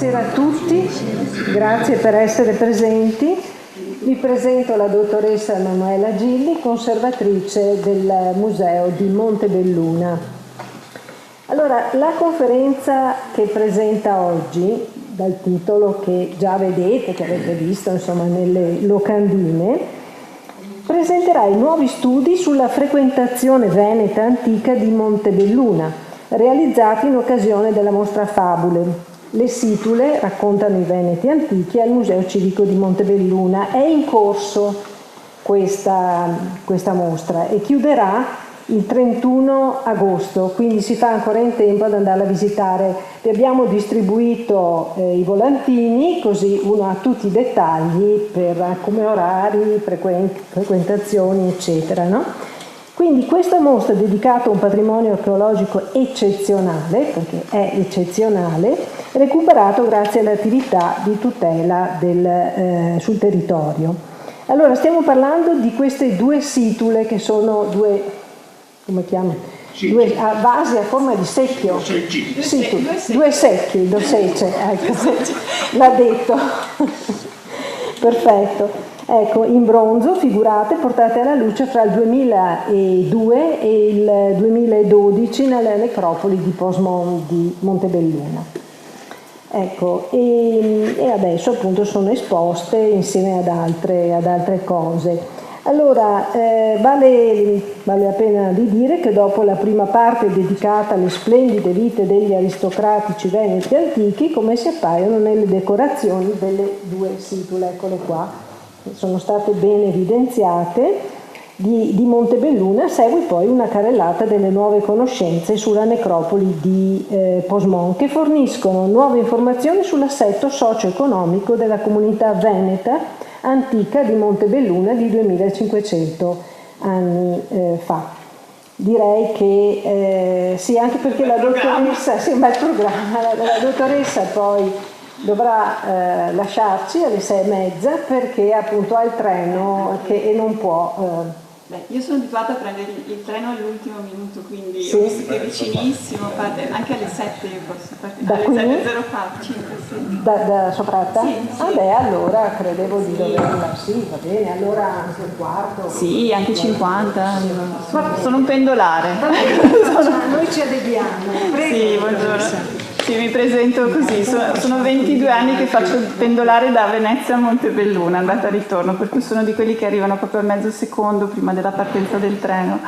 Buonasera a tutti, grazie per essere presenti. Vi presento la dottoressa Emanuela Gilli, conservatrice del Museo di Montebelluna. Allora, la conferenza che presenta oggi, dal titolo che già vedete, che avete visto insomma nelle locandine, presenterà i nuovi studi sulla frequentazione veneta antica di Montebelluna, realizzati in occasione della mostra Fabule. Le situle raccontano i veneti antichi al Museo Civico di Montebelluna. È in corso questa mostra e chiuderà il 31 agosto, quindi si fa ancora in tempo ad andarla a visitare. Vi abbiamo distribuito i volantini, così uno ha tutti i dettagli come orari, frequentazioni, eccetera, no? Quindi questa mostra è dedicata a un patrimonio archeologico eccezionale, perché è eccezionale, recuperato grazie all'attività di tutela sul territorio. Allora, stiamo parlando di queste due situle che sono due, come chiamo? Due vasi a forma di secchio. Due secchi, ecco, l'ha detto. Perfetto. Ecco, in bronzo, figurate, portate alla luce fra il 2002 e il 2012 nella necropoli di Poismont di Montebelluna. Ecco, e adesso appunto sono esposte insieme ad altre cose. Allora, vale la pena di dire che dopo la prima parte dedicata alle splendide vite degli aristocratici veneti antichi, come si appaiono nelle decorazioni delle due situle, eccole qua, sono state ben evidenziate, di Montebelluna, segue poi una carrellata delle nuove conoscenze sulla necropoli di Poismont, che forniscono nuove informazioni sull'assetto socio-economico della comunità veneta antica di Montebelluna di 2500 anni fa. Direi che sì, anche perché la dottoressa, sì, un bel programma, la dottoressa poi dovrà lasciarci alle 6:30 perché appunto ha il treno e non può. Io sono abituata a prendere il treno all'ultimo minuto, quindi sì. Ho visto che è vicinissimo, anche alle 7 io posso partire, da alle qui? 7:05. Da Sopratta? Sì. Ah beh, allora credevo di doverla, sì, va bene, allora anche un quarto. Sì, anche 50, sono un pendolare. Noi ci adeguiamo. Prego. Sì, buongiorno. Sì, mi presento così, sono 22 anni che faccio il pendolare da Venezia a Montebelluna, andata e ritorno, per cui sono di quelli che arrivano proprio al mezzo secondo prima della partenza del treno.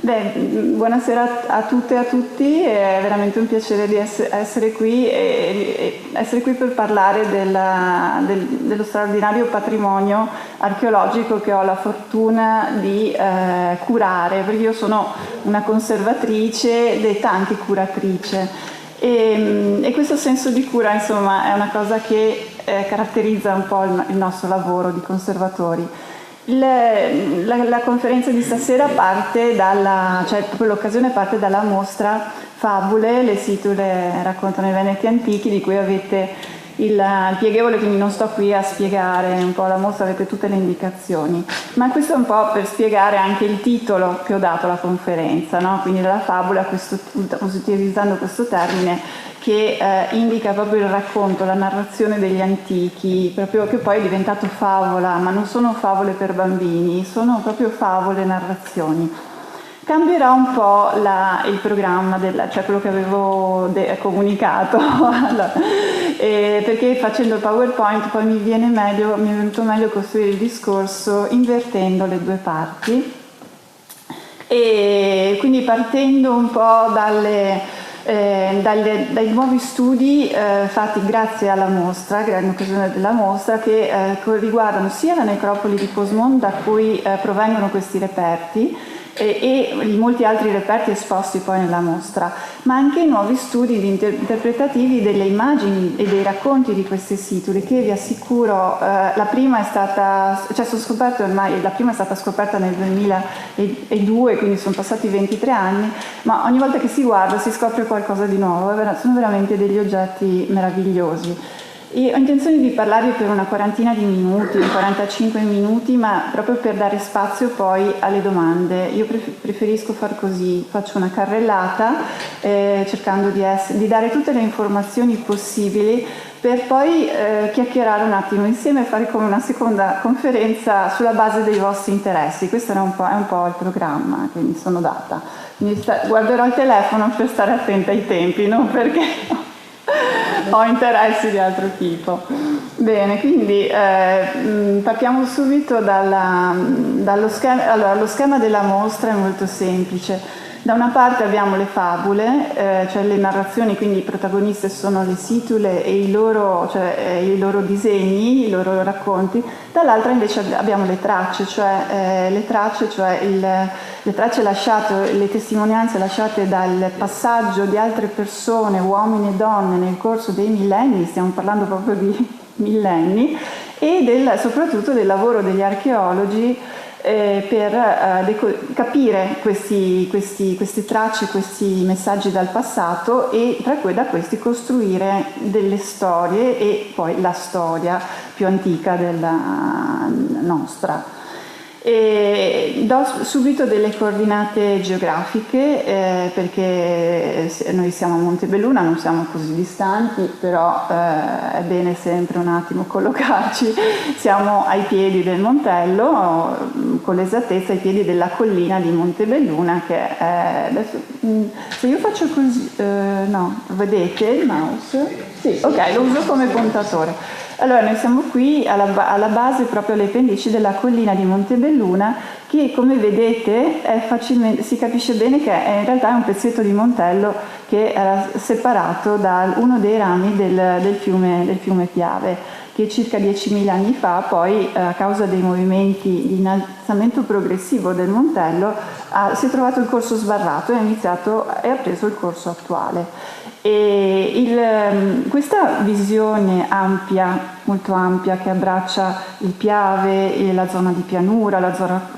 Buonasera a tutte e a tutti, è veramente un piacere di essere qui e essere qui per parlare dello straordinario patrimonio archeologico che ho la fortuna di curare, perché io sono una conservatrice, detta anche curatrice. E questo senso di cura, insomma, è una cosa che caratterizza un po' il nostro lavoro di conservatori. La conferenza di stasera parte cioè proprio l'occasione parte dalla mostra Fabule, le situle raccontano i veneti antichi, di cui avete il pieghevole, quindi non sto qui a spiegare un po' la mostra, avete tutte le indicazioni, ma questo è un po' per spiegare anche il titolo che ho dato alla conferenza, no? Quindi dalla fabula, utilizzando questo termine che indica proprio il racconto, la narrazione degli antichi, proprio che poi è diventato favola, ma non sono favole per bambini, sono proprio favole, narrazioni. Cambierà un po' il programma, cioè quello che avevo comunicato, perché facendo il PowerPoint poi mi è venuto meglio costruire il discorso invertendo le due parti, e quindi partendo un po' dai nuovi studi fatti grazie alla mostra, in occasione della mostra, che riguardano sia la necropoli di Poismont, da cui provengono questi reperti, e molti altri reperti esposti poi nella mostra, ma anche i nuovi studi interpretativi delle immagini e dei racconti di queste situle, che vi assicuro la prima è stata scoperta nel 2002, quindi sono passati 23 anni, ma ogni volta che si guarda si scopre qualcosa di nuovo, sono veramente degli oggetti meravigliosi. Io ho intenzione di parlarvi per una quarantina di minuti, 45 minuti, ma proprio per dare spazio poi alle domande. Io preferisco far così, faccio una carrellata cercando di dare tutte le informazioni possibili per poi chiacchierare un attimo insieme e fare come una seconda conferenza sulla base dei vostri interessi. Questo è un po' il programma che mi sono data. Quindi guarderò il telefono per stare attenta ai tempi, non perché ho interessi di altro tipo. Bene, quindi partiamo subito dallo schema. Allora, lo schema della mostra è molto semplice. Da una parte abbiamo le fabule, cioè le narrazioni, quindi i protagonisti sono le situle e i loro disegni, i loro racconti. Dall'altra invece abbiamo le tracce, le tracce lasciate, le testimonianze lasciate dal passaggio di altre persone, uomini e donne, nel corso dei millenni, stiamo parlando proprio di millenni, e soprattutto del lavoro degli archeologi per capire queste tracce, questi messaggi dal passato e da questi costruire delle storie e poi la storia più antica della nostra. E do subito delle coordinate geografiche perché noi siamo a Montebelluna, non siamo così distanti, però è bene sempre un attimo collocarci. Siamo ai piedi del Montello, con l'esattezza ai piedi della collina di Montebelluna, che è adesso, se io faccio così, no, vedete il mouse? Sì, ok, lo uso come puntatore. Allora, noi siamo qui alla base, proprio alle pendici della collina di Montebelluna, che come vedete si capisce bene che in realtà è un pezzetto di Montello che era separato da uno dei rami del fiume Piave, che circa 10.000 anni fa, poi a causa dei movimenti di innalzamento progressivo del Montello, si è trovato il corso sbarrato e ha preso il corso attuale. E questa visione ampia, molto ampia, che abbraccia il Piave e la zona di pianura, la zona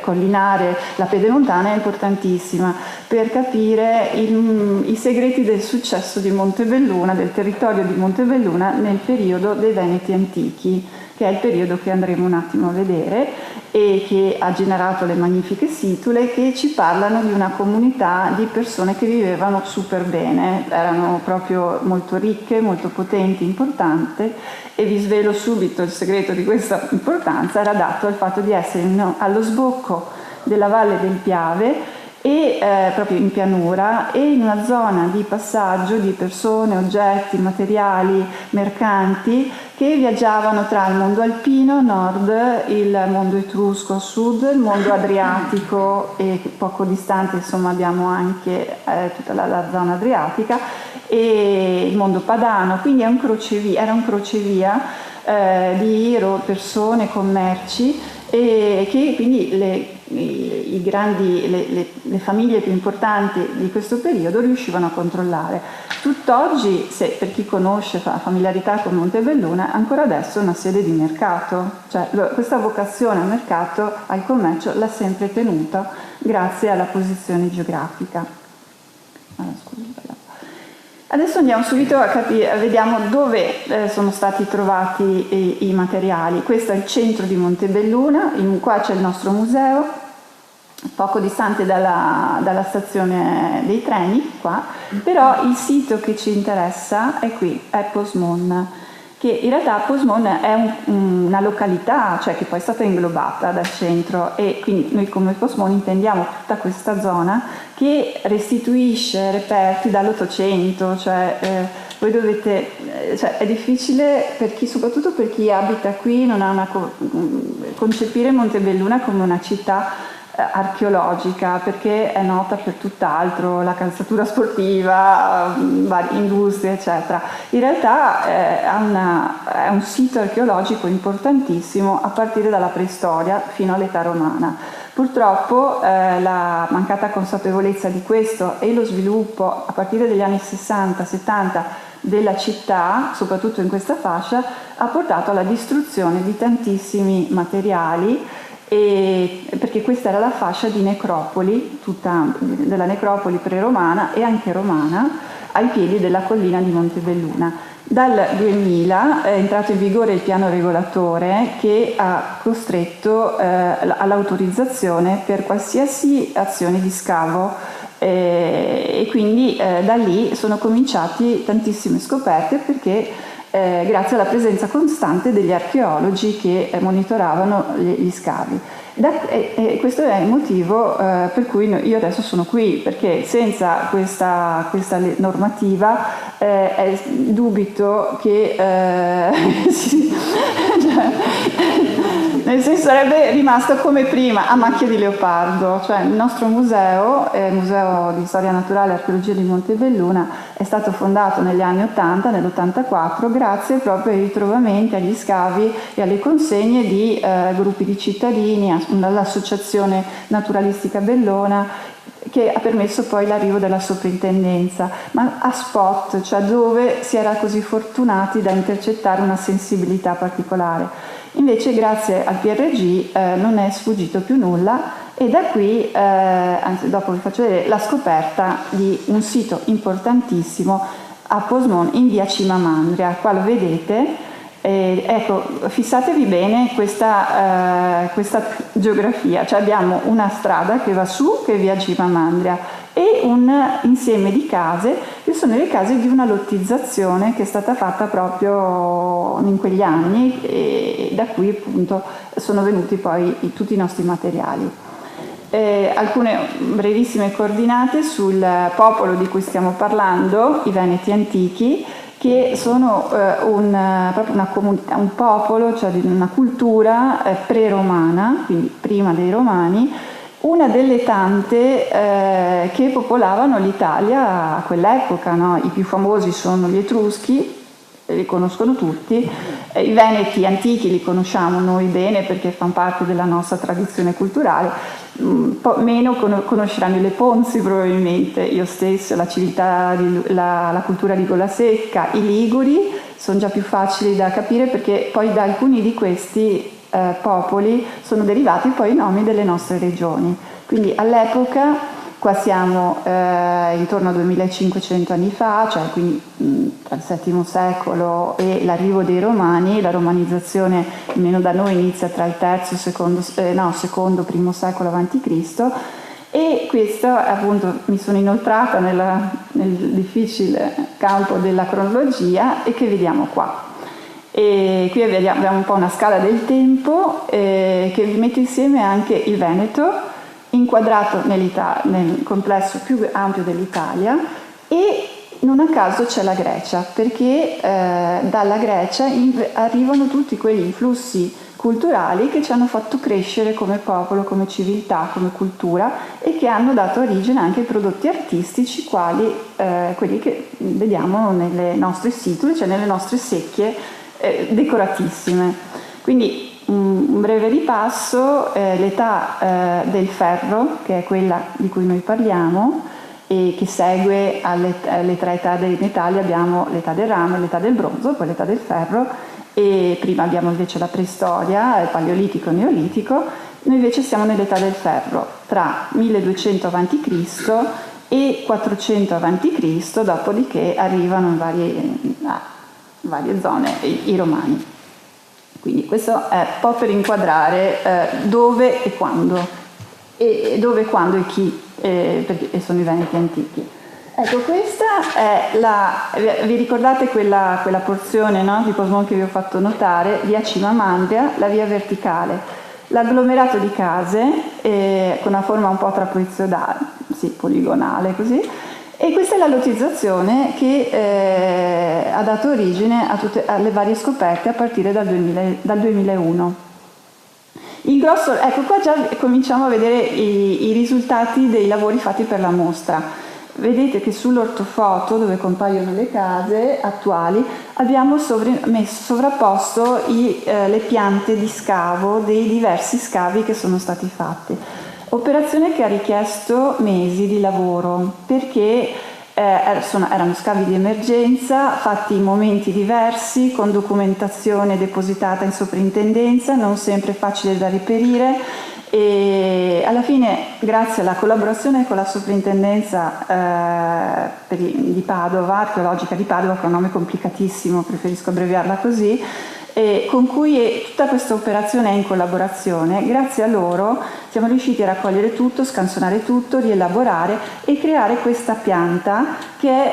collinare, la pedemontana, è importantissima per capire i segreti del successo di Montebelluna, del territorio di Montebelluna nel periodo dei Veneti antichi, che è il periodo che andremo un attimo a vedere e che ha generato le magnifiche situle, che ci parlano di una comunità di persone che vivevano super bene, erano proprio molto ricche, molto potenti, importanti, e vi svelo subito il segreto di questa importanza: era dato al fatto di essere allo sbocco della valle del Piave e proprio in pianura, e in una zona di passaggio di persone, oggetti, materiali, mercanti che viaggiavano tra il mondo alpino a nord, il mondo etrusco a sud, il mondo adriatico, e poco distante insomma abbiamo anche tutta la zona adriatica, e il mondo padano. Quindi era un crocevia di persone, commerci, e che quindi le famiglie più importanti di questo periodo riuscivano a controllare. Tutt'oggi, per chi conosce, fa familiarità con Montebelluna, ancora adesso è una sede di mercato, cioè questa vocazione al mercato, al commercio, l'ha sempre tenuta grazie alla posizione geografica. Adesso andiamo subito a capire, vediamo dove sono stati trovati i materiali. Questo è il centro di Montebelluna, qua c'è il nostro museo, poco distante dalla stazione dei treni, qua, però il sito che ci interessa è qui, è Posmon, che in realtà Posmon è una località, cioè che poi è stata inglobata dal centro, e quindi noi come Posmon intendiamo tutta questa zona che restituisce reperti dall'800, voi dovete, è difficile soprattutto per chi abita qui, non ha concepire Montebelluna come una città archeologica, perché è nota per tutt'altro, la calzatura sportiva, varie industrie eccetera. In realtà è un sito archeologico importantissimo a partire dalla preistoria fino all'età romana. Purtroppo la mancata consapevolezza di questo e lo sviluppo a partire dagli anni 60-70 della città, soprattutto in questa fascia, ha portato alla distruzione di tantissimi materiali, perché questa era la fascia di necropoli, della necropoli pre-romana e anche romana, ai piedi della collina di Montebelluna. Dal 2000 è entrato in vigore il piano regolatore che ha costretto all'autorizzazione per qualsiasi azione di scavo e quindi da lì sono cominciati tantissime scoperte, perché grazie alla presenza costante degli archeologi che monitoravano gli scavi. Questo è il motivo per cui io adesso sono qui, perché senza questa normativa dubito che nel senso sarebbe rimasto come prima, a macchia di leopardo. Cioè il nostro museo, il Museo di Storia Naturale e Archeologia di Montebelluna, è stato fondato negli anni 80, nell'84, grazie proprio ai ritrovamenti, agli scavi e alle consegne di gruppi di cittadini, all'Associazione Naturalistica Bellona, che ha permesso poi l'arrivo della soprintendenza, ma a spot, cioè dove si era così fortunati da intercettare una sensibilità particolare. Invece grazie al PRG non è sfuggito più nulla, e da qui, anzi dopo vi faccio vedere, la scoperta di un sito importantissimo a Posmon in via Cimamandria. Qua lo vedete. Ecco, fissatevi bene questa geografia, cioè abbiamo una strada che va su, che è via Cimamandria, e un insieme di case che sono le case di una lottizzazione che è stata fatta proprio in quegli anni, e da cui appunto sono venuti poi tutti i nostri materiali. Alcune brevissime coordinate sul popolo di cui stiamo parlando, i Veneti antichi, che sono proprio una comunità, un popolo, cioè una cultura pre-romana, quindi prima dei Romani, una delle tante che popolavano l'Italia a quell'epoca, no? I più famosi sono gli Etruschi, li conoscono tutti, i Veneti antichi li conosciamo noi bene perché fanno parte della nostra tradizione culturale. Un po' meno conosceranno i Leponzi probabilmente, io stessa, la civiltà, la cultura di Golasecca, i Liguri sono già più facili da capire, perché poi da alcuni di questi popoli sono derivati poi i nomi delle nostre regioni. Quindi all'epoca, qua siamo intorno a 2500 anni fa, cioè quindi tra il VII secolo e l'arrivo dei Romani. La romanizzazione, almeno da noi, inizia tra il secondo, primo secolo a.C. E questo, appunto, mi sono inoltrata nel difficile campo della cronologia, e che vediamo qua. E qui abbiamo un po' una scala del tempo che vi mette insieme anche il Veneto, inquadrato nel complesso più ampio dell'Italia, e non a caso c'è la Grecia, perché dalla Grecia arrivano tutti quegli influssi culturali che ci hanno fatto crescere come popolo, come civiltà, come cultura, e che hanno dato origine anche ai prodotti artistici, quali quelli che vediamo nelle nostre situle, cioè nelle nostre secchie decoratissime. Quindi un breve ripasso: l'età del ferro, che è quella di cui noi parliamo e che segue alle tre età dei metalli. Abbiamo l'età del rame, l'età del bronzo, poi l'età del ferro, e prima abbiamo invece la preistoria, il paleolitico e il neolitico. Noi invece siamo nell'età del ferro, tra 1200 a.C. e 400 a.C., dopodiché arrivano in varie zone i Romani. Quindi questo è un po' per inquadrare dove e quando, e dove, quando e chi, perché sono i Veneti antichi. Ecco, questa è vi ricordate quella porzione, no, di Posmon che vi ho fatto notare, via Cimamandria, la via verticale, l'agglomerato di case con una forma un po' trapezoidale, sì, poligonale così. E questa è la lottizzazione che ha dato origine alle varie scoperte a partire dal 2001. Il grosso, ecco, qua già cominciamo a vedere i risultati dei lavori fatti per la mostra. Vedete che sull'ortofoto, dove compaiono le case attuali, abbiamo sovrapposto le piante di scavo dei diversi scavi che sono stati fatti. Operazione che ha richiesto mesi di lavoro, perché erano scavi di emergenza, fatti in momenti diversi, con documentazione depositata in soprintendenza, non sempre facile da reperire, e alla fine, grazie alla collaborazione con la soprintendenza di Padova, archeologica di Padova, che è un nome complicatissimo, preferisco abbreviarla così, con cui tutta questa operazione è in collaborazione. Grazie a loro siamo riusciti a raccogliere tutto, scansionare tutto, rielaborare e creare questa pianta che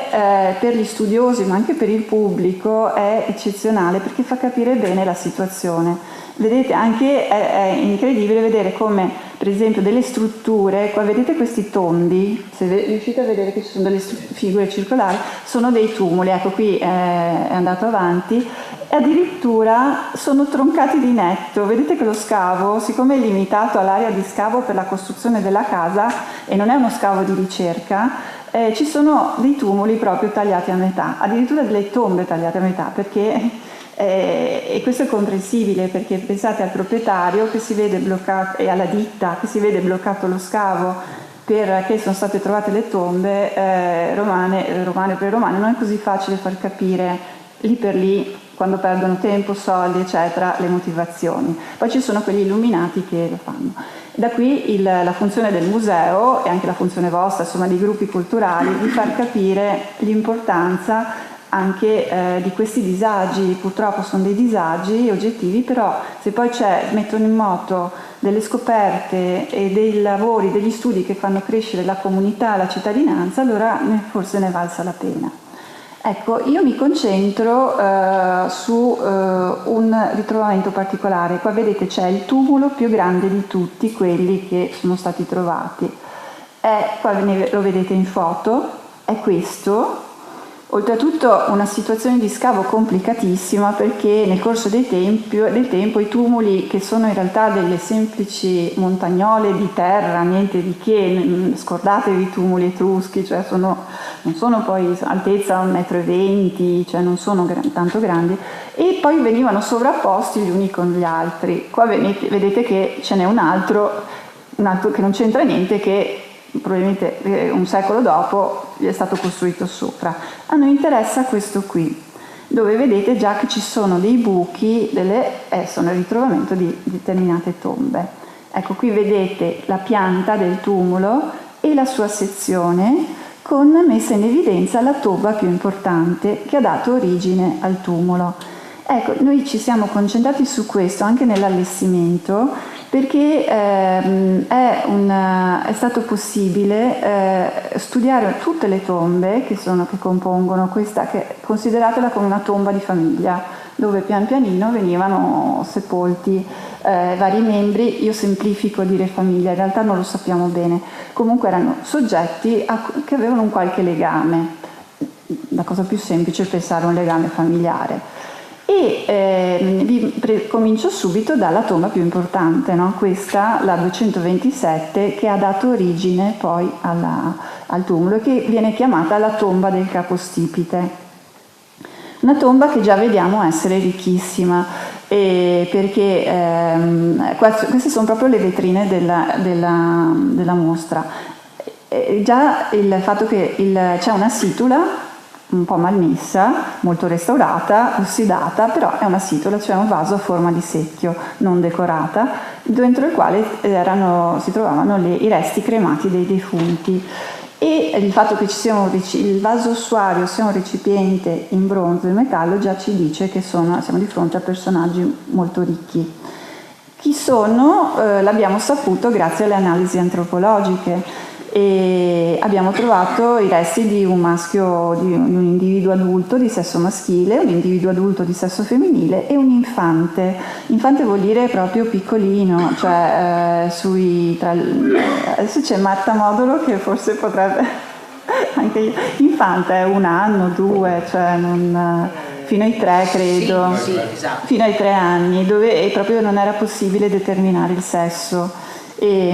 per gli studiosi ma anche per il pubblico è eccezionale, perché fa capire bene la situazione. Vedete, anche è incredibile vedere come, per esempio, delle strutture, qua vedete questi tondi, se riuscite a vedere che ci sono delle figure circolari, sono dei tumuli, ecco qui è andato avanti, e addirittura sono troncati di netto. Vedete che lo scavo, siccome è limitato all'area di scavo per la costruzione della casa e non è uno scavo di ricerca, ci sono dei tumuli proprio tagliati a metà, addirittura delle tombe tagliate a metà, perché... e questo è comprensibile, perché pensate al proprietario che si vede bloccato e alla ditta che si vede bloccato lo scavo perché sono state trovate le tombe romane per i romani. Non è così facile far capire lì per lì, quando perdono tempo, soldi eccetera, le motivazioni. Poi ci sono quegli illuminati che lo fanno. Da qui la funzione del museo e anche la funzione vostra, insomma, di gruppi culturali, di far capire l'importanza anche di questi disagi. Purtroppo sono dei disagi oggettivi, però se poi mettono in moto delle scoperte e dei lavori, degli studi che fanno crescere la comunità, la cittadinanza, allora forse ne valsa la pena. Ecco, io mi concentro su un ritrovamento particolare. Qua vedete c'è il tumulo più grande di tutti quelli che sono stati trovati. Qua lo vedete in foto, è questo. Oltretutto una situazione di scavo complicatissima, perché nel corso del tempo i tumuli, che sono in realtà delle semplici montagnole di terra, niente di che, scordatevi i tumuli etruschi, cioè non sono poi altezza 1,20 m, cioè non sono tanto grandi, e poi venivano sovrapposti gli uni con gli altri. Qua vedete che ce n'è un altro che non c'entra niente, che probabilmente un secolo dopo gli è stato costruito sopra. A noi interessa questo qui, dove vedete già che ci sono dei buchi, sono il ritrovamento di determinate tombe. Ecco, qui vedete la pianta del tumulo e la sua sezione, con messa in evidenza la tomba più importante che ha dato origine al tumulo. Ecco, noi ci siamo concentrati su questo anche nell'allestimento, perché è stato possibile studiare tutte le tombe che compongono questa, che consideratela come una tomba di famiglia, dove pian pianino venivano sepolti vari membri. Io semplifico dire famiglia, in realtà non lo sappiamo bene, comunque erano soggetti che avevano un qualche legame. La cosa più semplice è pensare a un legame familiare. E comincio subito dalla tomba più importante, no? Questa, la 227, che ha dato origine poi al tumulo e che viene chiamata la tomba del capostipite. Una tomba che già vediamo essere ricchissima, perché queste sono proprio le vetrine della mostra. Già il fatto che c'è una situla un po' malmessa, molto restaurata, ossidata, però è una situla, cioè un vaso a forma di secchio, non decorata, dentro il quale si trovavano i resti cremati dei defunti. E il fatto che ci sia il vaso ossuario sia un recipiente in bronzo e metallo già ci dice che siamo di fronte a personaggi molto ricchi. Chi sono? L'abbiamo saputo grazie alle analisi antropologiche. E abbiamo trovato i resti di un maschio, di un individuo adulto di sesso maschile, un individuo adulto di sesso femminile e un infante. Infante vuol dire proprio piccolino, cioè adesso c'è Marta Modolo che forse potrebbe anche io. Infante è 1 anno, 2, cioè fino ai 3 credo, sì, esatto. Fino ai 3 anni, dove proprio non era possibile determinare il sesso. E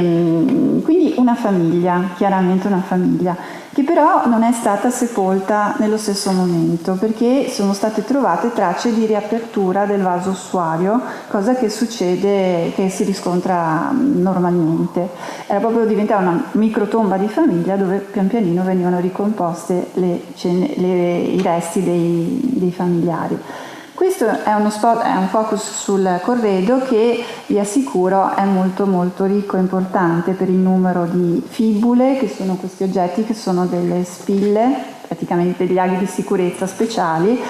quindi una famiglia, chiaramente una famiglia, che però non è stata sepolta nello stesso momento, perché sono state trovate tracce di riapertura del vaso ossuario, cosa che succede, che si riscontra normalmente. Era proprio diventata una microtomba di famiglia dove pian pianino venivano ricomposte i resti dei familiari. Questo è un focus sul corredo che vi assicuro è molto molto ricco e importante per il numero di fibule, che sono questi oggetti che sono delle spille, praticamente degli aghi di sicurezza speciali,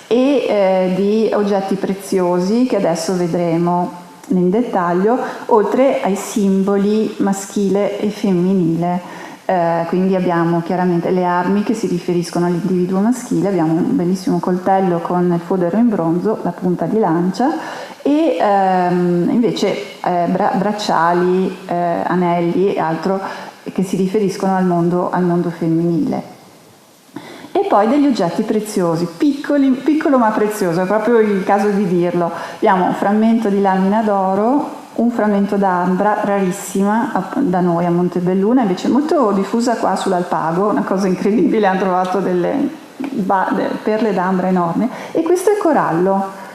e di oggetti preziosi che adesso vedremo in dettaglio, oltre ai simboli maschile e femminile. Quindi abbiamo chiaramente le armi che si riferiscono all'individuo maschile, abbiamo un bellissimo coltello con il fodero in bronzo, la punta di lancia, e invece bracciali, anelli e altro che si riferiscono al mondo femminile. E poi degli oggetti preziosi, piccolo ma prezioso, è proprio il caso di dirlo. Abbiamo un frammento di lamina d'oro, un frammento d'ambra rarissima da noi a Montebelluna, invece molto diffusa qua sull'Alpago, una cosa incredibile, hanno trovato delle perle d'ambra enormi, e questo è corallo.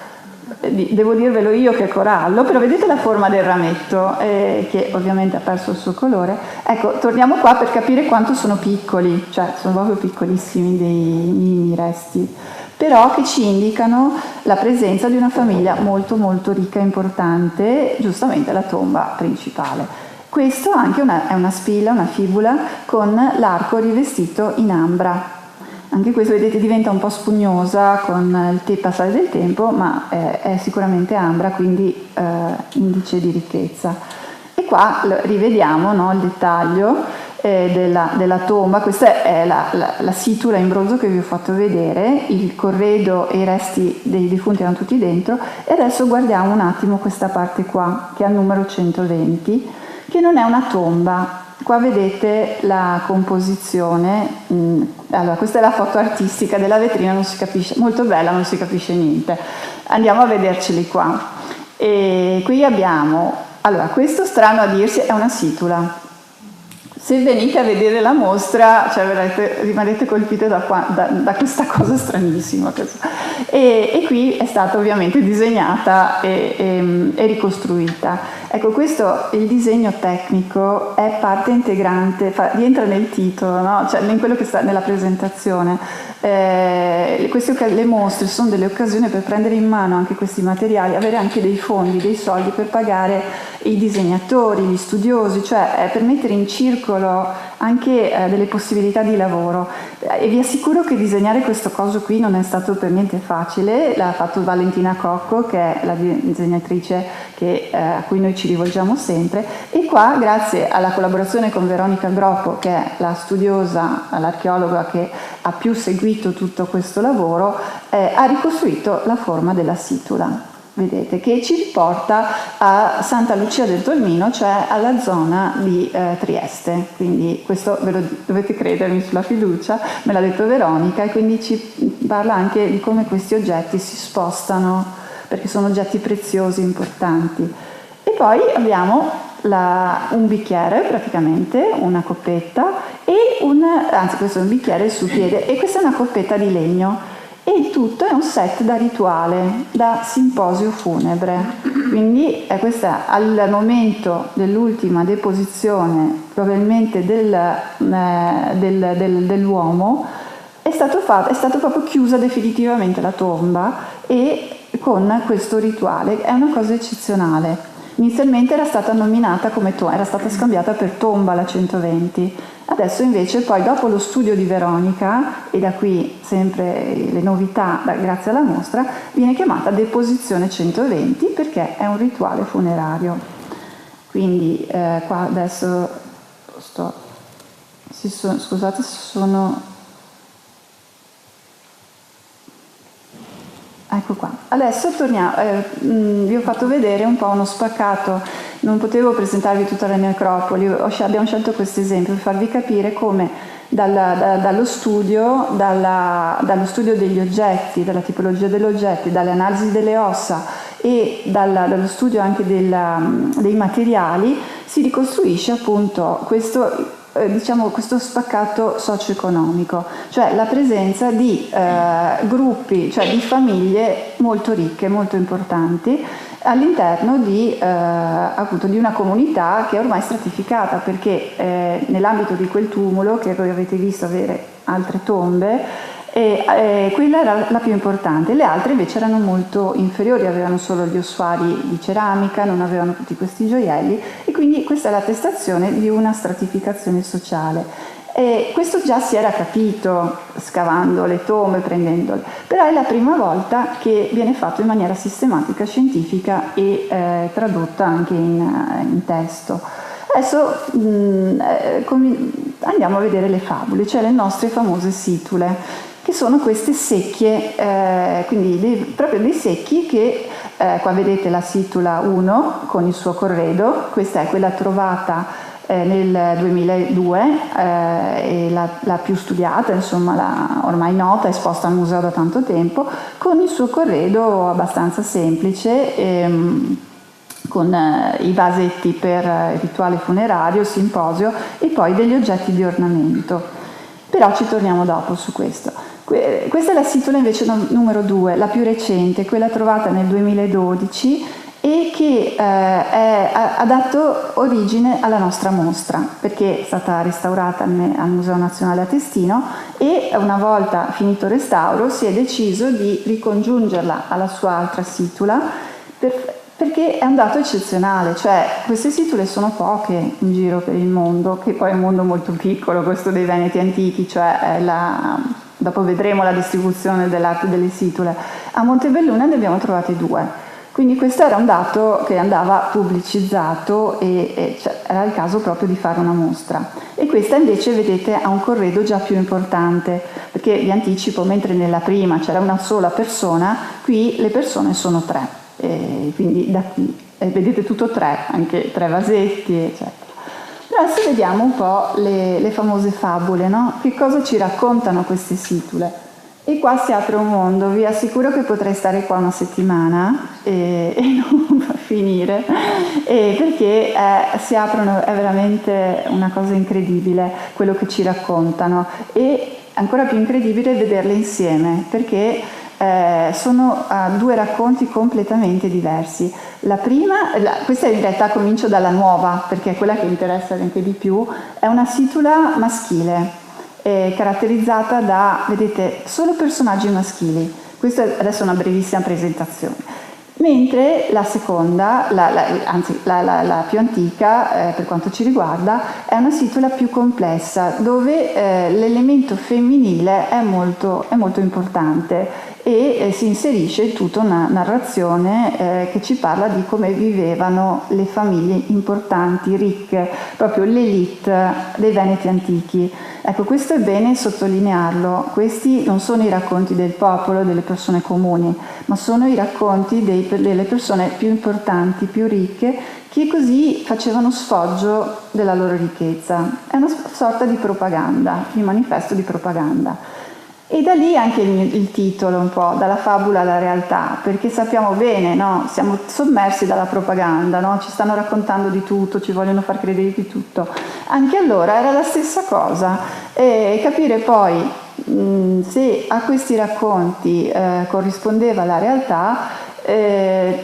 Devo dirvelo io che è corallo, però vedete la forma del rametto, che ovviamente ha perso il suo colore. Ecco, torniamo qua per capire quanto sono piccoli, cioè sono proprio piccolissimi, dei mini resti, però che ci indicano la presenza di una famiglia molto molto ricca e importante, giustamente la tomba principale. Questo anche è una spilla, una fibula con l'arco rivestito in ambra. Anche questo, vedete, diventa un po' spugnosa con il passare del tempo, ma è sicuramente ambra, quindi indice di ricchezza. E qua rivediamo, no, il dettaglio della tomba. Questa è la situla in bronzo che vi ho fatto vedere, il corredo e i resti dei defunti erano tutti dentro, e adesso guardiamo un attimo questa parte qua, che ha il numero 120, che non è una tomba. Qua vedete la composizione, allora questa è la foto artistica della vetrina, non si capisce, molto bella, non si capisce niente. Andiamo a vederceli qua. E qui abbiamo, allora questo, strano a dirsi, è una situla. Se venite a vedere la mostra, cioè rimarrete colpite da questa cosa stranissima. E qui è stata ovviamente disegnata e ricostruita. Ecco, questo, il disegno tecnico, è parte integrante, rientra nel titolo, no? Cioè in quello che sta nella presentazione. Le mostre sono delle occasioni per prendere in mano anche questi materiali, avere anche dei fondi, dei soldi per pagare i disegnatori, gli studiosi, cioè per mettere in circolo anche delle possibilità di lavoro. E vi assicuro che disegnare questo coso qui non è stato per niente facile. L'ha fatto Valentina Cocco, che è la disegnatrice a cui noi ci rivolgiamo sempre, e qua, grazie alla collaborazione con Veronica Groppo, che è la studiosa, l'archeologa che ha più seguito tutto questo lavoro, ha ricostruito la forma della situla. Vedete, che ci riporta a Santa Lucia del Tolmino, cioè alla zona di Trieste. Quindi questo ve lo dovete credermi sulla fiducia, me l'ha detto Veronica, e quindi ci parla anche di come questi oggetti si spostano, perché sono oggetti preziosi, importanti. E poi abbiamo un bicchiere, praticamente, una coppetta, anzi questo è un bicchiere su piede, e questa è una coppetta di legno. E il tutto è un set da rituale, da simposio funebre. Quindi questo al momento dell'ultima deposizione, probabilmente dell'uomo, è stato proprio chiusa definitivamente la tomba, e con questo rituale. È una cosa eccezionale. Inizialmente era stata nominata come era stata scambiata per tomba la 120. Adesso invece, poi dopo lo studio di Veronica, e da qui sempre le novità grazie alla mostra, viene chiamata deposizione 120 perché è un rituale funerario. Quindi qua adesso scusate se sono... Ecco qua. Adesso torniamo, vi ho fatto vedere un po' uno spaccato, non potevo presentarvi tutta la necropoli, abbiamo scelto questo esempio per farvi capire come dallo studio degli oggetti, dalla tipologia degli oggetti, dalle analisi delle ossa e dallo studio anche dei materiali si ricostruisce appunto questo spaccato socio-economico, cioè la presenza di gruppi, cioè di famiglie molto ricche, molto importanti all'interno di una comunità che è ormai stratificata, perché nell'ambito di quel tumulo, che voi avete visto avere altre tombe, quella era la più importante, le altre invece erano molto inferiori, avevano solo gli ossuari di ceramica, non avevano tutti questi gioielli, e quindi questa è l'attestazione di una stratificazione sociale. E questo già si era capito scavando le tombe, prendendole, però è la prima volta che viene fatto in maniera sistematica, scientifica e tradotta anche in testo. Adesso andiamo a vedere le fabule, cioè le nostre famose situle, che sono queste secchie, quindi proprio dei secchi che, qua vedete la situla 1 con il suo corredo, questa è quella trovata nel 2002, e la più studiata, insomma ormai nota, esposta al museo da tanto tempo, con il suo corredo abbastanza semplice, con i vasetti per il rituale funerario, simposio e poi degli oggetti di ornamento. Però ci torniamo dopo su questo. Questa è la situla invece numero 2, la più recente, quella trovata nel 2012, e che ha dato origine alla nostra mostra, perché è stata restaurata al Museo Nazionale a Testino e una volta finito il restauro si è deciso di ricongiungerla alla sua altra situla perché è un dato eccezionale, cioè queste situle sono poche in giro per il mondo, che poi è un mondo molto piccolo, questo dei Veneti antichi, cioè dopo vedremo la distribuzione dell'arte delle situle. A Montebelluna ne abbiamo trovate 2. Quindi questo era un dato che andava pubblicizzato e cioè, era il caso proprio di fare una mostra. E questa invece, vedete, ha un corredo già più importante, perché vi anticipo, mentre nella prima c'era una sola persona, qui le persone sono 3. Quindi da qui, vedete tutto 3, anche 3 vasetti, eccetera. Adesso vediamo un po' le famose fabule, no? Che cosa ci raccontano queste situle? E qua si apre un mondo, vi assicuro che potrei stare qua una settimana e non va a finire, perché si aprono, è veramente una cosa incredibile quello che ci raccontano, e ancora più incredibile vederle insieme, perché sono 2 racconti completamente diversi. La prima, questa in realtà comincio dalla nuova, perché è quella che interessa anche di più, è una situla maschile, caratterizzata da, vedete, solo personaggi maschili. Questa adesso è una brevissima presentazione. Mentre la seconda, la più antica, per quanto ci riguarda, è una situla più complessa, dove l'elemento femminile è molto importante e si inserisce in tutta una narrazione che ci parla di come vivevano le famiglie importanti, ricche, proprio l'élite dei Veneti antichi. Ecco, questo è bene sottolinearlo. Questi non sono i racconti del popolo, delle persone comuni, ma sono i racconti delle persone più importanti, più ricche, che così facevano sfoggio della loro ricchezza. È una sorta di propaganda, di manifesto di propaganda. E da lì anche il titolo, un po', dalla fabula alla realtà, perché sappiamo bene, no? Siamo sommersi dalla propaganda, no? Ci stanno raccontando di tutto, ci vogliono far credere di tutto. Anche allora era la stessa cosa, e capire poi se a questi racconti corrispondeva la realtà,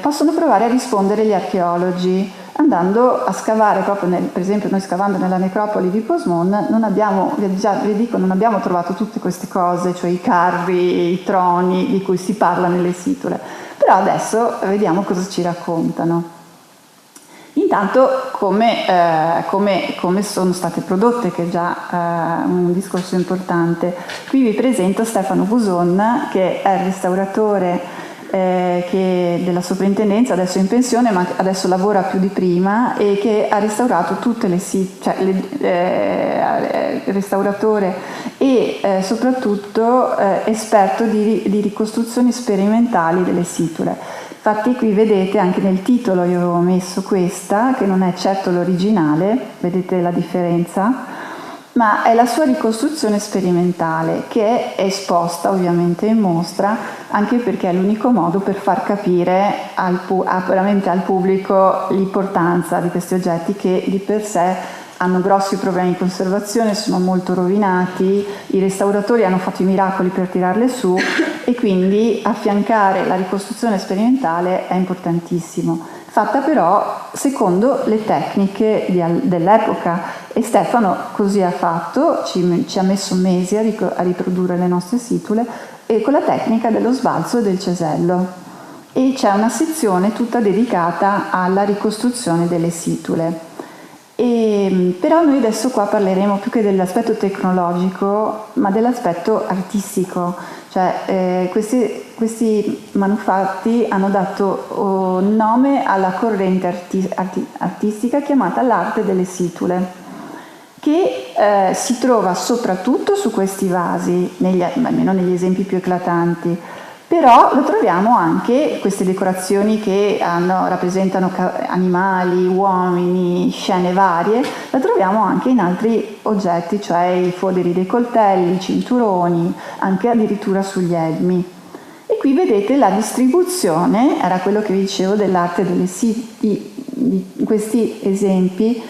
possono provare a rispondere gli archeologi, andando a scavare proprio per esempio noi scavando nella necropoli di Posemon non abbiamo trovato tutte queste cose, cioè i carri, i troni di cui si parla nelle situle, però adesso vediamo cosa ci raccontano. Intanto come sono state prodotte, che è già un discorso importante. Qui vi presento Stefano Buson, che è il restauratore che della soprintendenza, adesso è in pensione ma adesso lavora più di prima, e che ha restaurato tutte le restauratore e soprattutto esperto di ricostruzioni sperimentali delle situle. Infatti qui vedete anche nel titolo io avevo messo questa, che non è certo l'originale, vedete la differenza, ma è la sua ricostruzione sperimentale, che è esposta ovviamente in mostra, anche perché è l'unico modo per far capire veramente al pubblico l'importanza di questi oggetti, che di per sé hanno grossi problemi di conservazione, sono molto rovinati, i restauratori hanno fatto i miracoli per tirarle su, e quindi affiancare la ricostruzione sperimentale è importantissimo, fatta però secondo le tecniche dell'epoca, e Stefano così ha fatto, ci ha messo mesi a riprodurre le nostre situle, e con la tecnica dello sbalzo e del cesello, e c'è una sezione tutta dedicata alla ricostruzione delle situle. Però noi adesso qua parleremo più che dell'aspetto tecnologico, ma dell'aspetto artistico, cioè questi manufatti hanno dato nome alla corrente artistica chiamata l'arte delle situle, che si trova soprattutto su questi vasi, almeno negli esempi più eclatanti. Però lo troviamo anche, queste decorazioni che rappresentano animali, uomini, scene varie, la troviamo anche in altri oggetti, cioè i foderi dei coltelli, i cinturoni, anche addirittura sugli elmi. E qui vedete la distribuzione, era quello che vi dicevo dell'arte di questi esempi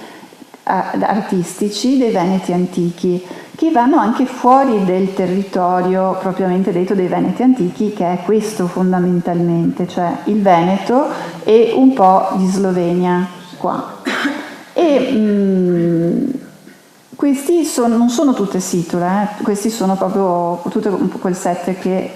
artistici dei Veneti antichi, che vanno anche fuori del territorio propriamente detto dei Veneti antichi, che è questo fondamentalmente, cioè il Veneto e un po' di Slovenia qua. E questi non sono tutte situle, questi sono proprio tutto quel set che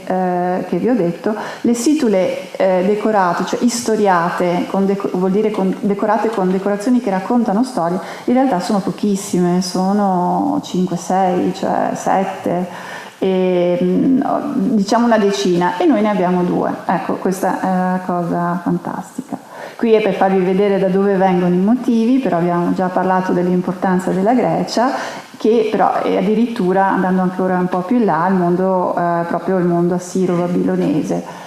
vi ho detto. Le situle decorate, cioè istoriate, vuol dire decorate con decorazioni che raccontano storie, in realtà sono pochissime, sono 5-6, cioè 7, diciamo una decina, e noi ne abbiamo 2. Ecco, questa è una cosa fantastica. Qui è per farvi vedere da dove vengono i motivi, però abbiamo già parlato dell'importanza della Grecia, che però è addirittura, andando ancora un po' più in là, proprio il mondo assiro-babilonese.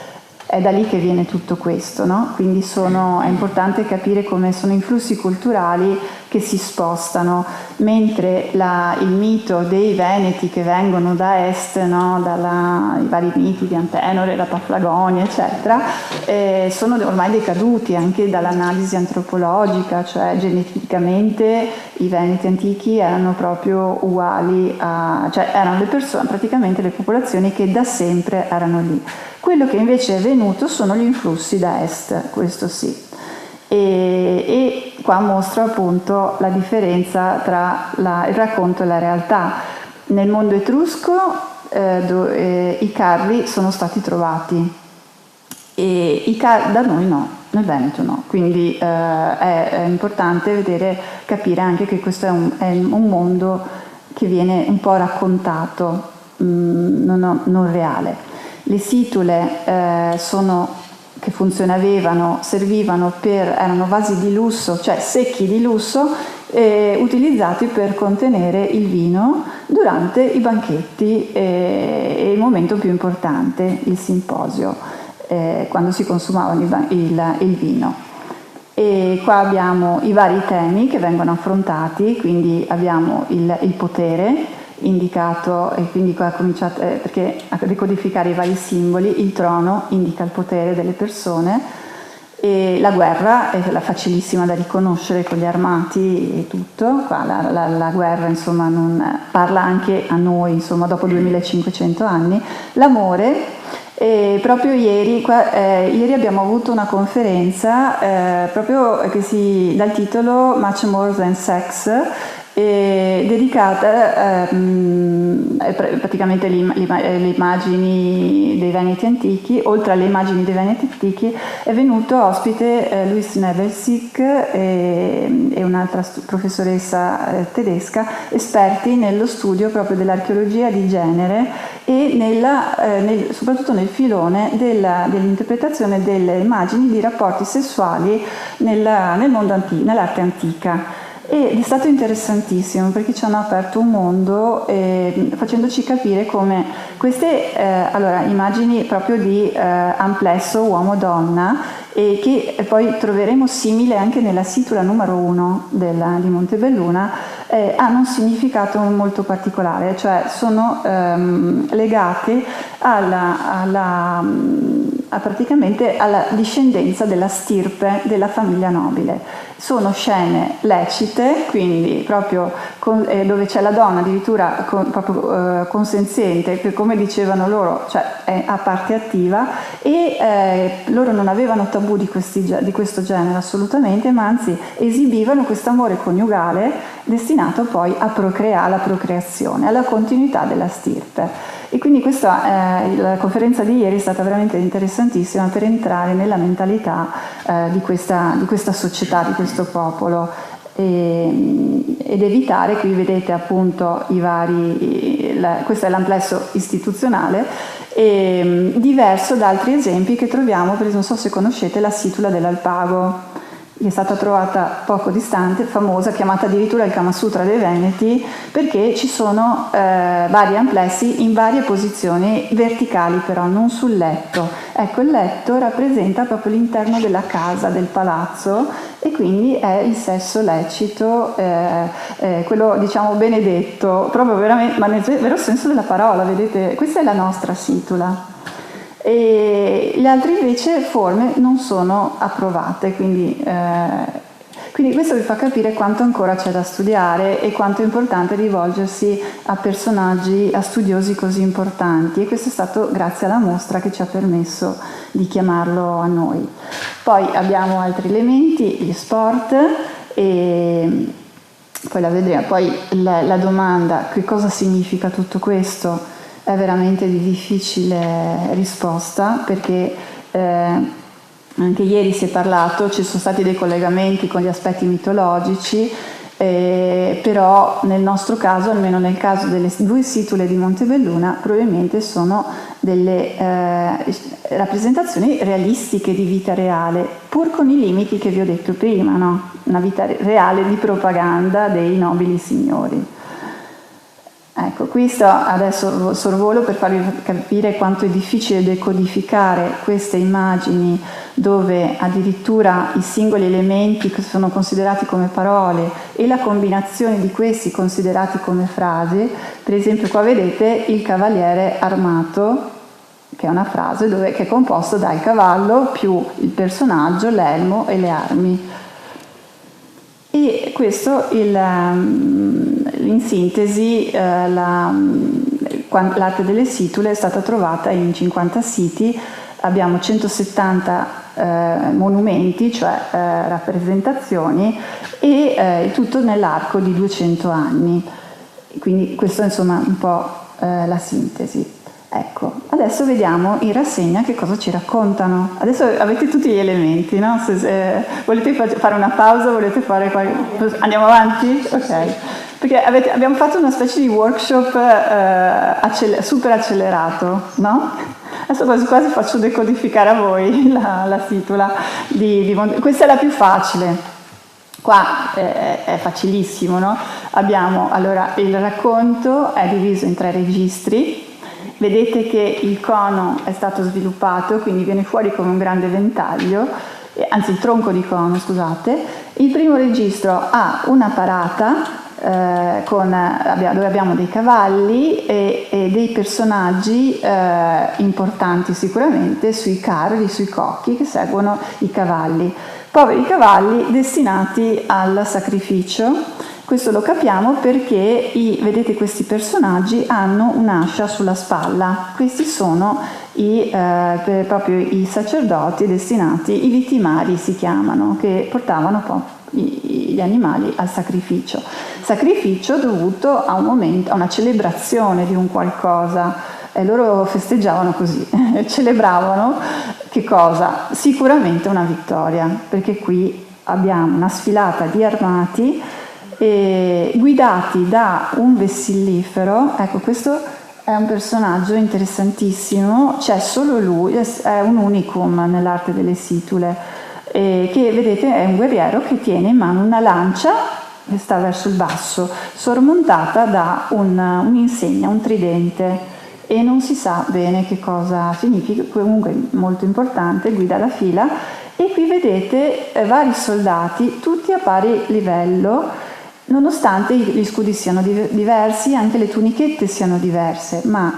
È da lì che viene tutto questo, no? Quindi è importante capire come sono influssi culturali che si spostano, mentre il mito dei Veneti che vengono da est, no? I vari miti di Antenore, la Paflagonia, eccetera, sono ormai decaduti anche dall'analisi antropologica, cioè geneticamente i Veneti antichi erano proprio uguali cioè erano le persone, praticamente le popolazioni che da sempre erano lì. Quello che invece è venuto sono gli influssi da est, questo sì. E qua mostro appunto la differenza tra il racconto e la realtà. Nel mondo etrusco i carri sono stati trovati, e da noi no, nel Veneto no. Quindi è importante capire anche che questo è un mondo che viene un po' raccontato, non reale. Le situle che servivano erano vasi di lusso, cioè secchi di lusso, utilizzati per contenere il vino durante i banchetti e il momento più importante, il simposio, quando si consumava il vino. E qua abbiamo i vari temi che vengono affrontati, quindi abbiamo il potere indicato, e quindi qua cominciate a decodificare i vari simboli. Il trono indica il potere delle persone, e la guerra è facilissima da riconoscere con gli armati e tutto. Qua la guerra insomma parla anche a noi, insomma, dopo 2500 anni. L'amore, proprio ieri abbiamo avuto una conferenza proprio dal titolo Much More Than Sex, dedicata praticamente alle immagini dei Veneti antichi. Oltre alle immagini dei Veneti antichi è venuto ospite Louis Nebelsic e un'altra professoressa tedesca, esperti nello studio proprio dell'archeologia di genere e soprattutto nel filone dell'interpretazione delle immagini di rapporti sessuali nel mondo antico, nell'arte antica. Ed è stato interessantissimo perché ci hanno aperto un mondo, facendoci capire come queste immagini proprio di amplesso uomo-donna, e che poi troveremo simile anche nella situla numero 1 di Montebelluna, hanno un significato molto particolare, cioè sono legate praticamente alla discendenza della stirpe della famiglia nobile. Sono scene lecite, quindi proprio dove c'è la donna addirittura proprio consenziente, che come dicevano loro, cioè è a parte attiva, e loro non avevano tabù di questo genere assolutamente, ma anzi esibivano questo amore coniugale destinato poi alla procreazione, alla continuità della stirpe. E quindi la conferenza di ieri è stata veramente interessantissima per entrare nella mentalità di questa società, di questo popolo. ed evitare, qui vedete appunto questo è l'amplesso istituzionale, diverso da altri esempi che troviamo, per esempio, non so se conoscete la situla dell'Alpago, che è stata trovata poco distante, famosa, chiamata addirittura il Kama Sutra dei Veneti, perché ci sono vari amplessi in varie posizioni verticali, però non sul letto. Ecco, il letto rappresenta proprio l'interno della casa, del palazzo, e quindi è il sesso lecito, quello diciamo benedetto, proprio veramente, ma nel vero senso della parola, vedete? Questa è la nostra situla. E le altre invece forme non sono approvate, quindi questo vi fa capire quanto ancora c'è da studiare e quanto è importante rivolgersi a personaggi, a studiosi così importanti, e questo è stato grazie alla mostra che ci ha permesso di chiamarlo a noi. Poi abbiamo altri elementi, gli sport, e poi la vedremo. Poi la domanda, che cosa significa tutto questo? È veramente di difficile risposta, perché anche ieri si è parlato, ci sono stati dei collegamenti con gli aspetti mitologici, però nel nostro caso, almeno nel caso delle 2 situle di Montebelluna, probabilmente sono delle rappresentazioni realistiche di vita reale, pur con i limiti che vi ho detto prima, no? Una vita reale di propaganda dei nobili signori. Ecco, qui sto adesso sorvolo per farvi capire quanto è difficile decodificare queste immagini, dove addirittura i singoli elementi che sono considerati come parole e la combinazione di questi considerati come frasi. Per esempio qua vedete il cavaliere armato, che è una frase che è composto dal cavallo più il personaggio, l'elmo e le armi. E questo in sintesi, l'arte delle situle è stata trovata in 50 siti, abbiamo 170 monumenti, cioè rappresentazioni, e tutto nell'arco di 200 anni. Quindi questo è insomma un po' la sintesi. Ecco, adesso vediamo in rassegna che cosa ci raccontano. Adesso avete tutti gli elementi, no? Se volete fare una pausa, volete fare andiamo avanti? Ok. Perché abbiamo fatto una specie di workshop super accelerato, no? Adesso quasi faccio decodificare a voi la situla di Monte. Questa è la più facile. Qua è facilissimo, no? Abbiamo, allora, il racconto è diviso in 3 registri. Vedete che il cono è stato sviluppato, quindi viene fuori come un grande ventaglio, anzi il tronco di cono, scusate. Il primo registro ha una parata dove abbiamo dei cavalli e dei personaggi importanti sicuramente sui carri, sui cocchi che seguono i cavalli. Poveri cavalli destinati al sacrificio. Questo lo capiamo perché vedete questi personaggi hanno un'ascia sulla spalla. Questi sono proprio i sacerdoti destinati, i vitimari si chiamano, che portavano gli animali al sacrificio. Sacrificio dovuto a un momento, a una celebrazione di un qualcosa. E loro festeggiavano così, celebravano che cosa? Sicuramente una vittoria, perché qui abbiamo una sfilata di armati guidati da un vessillifero. Ecco, questo è un personaggio interessantissimo, c'è solo lui, è un unicum nell'arte delle situle, che vedete è un guerriero che tiene in mano una lancia che sta verso il basso, sormontata da un'insegna, un tridente, e non si sa bene che cosa significa, comunque molto importante, guida la fila. E qui vedete vari soldati, tutti a pari livello, nonostante gli scudi siano diversi, anche le tunichette siano diverse, ma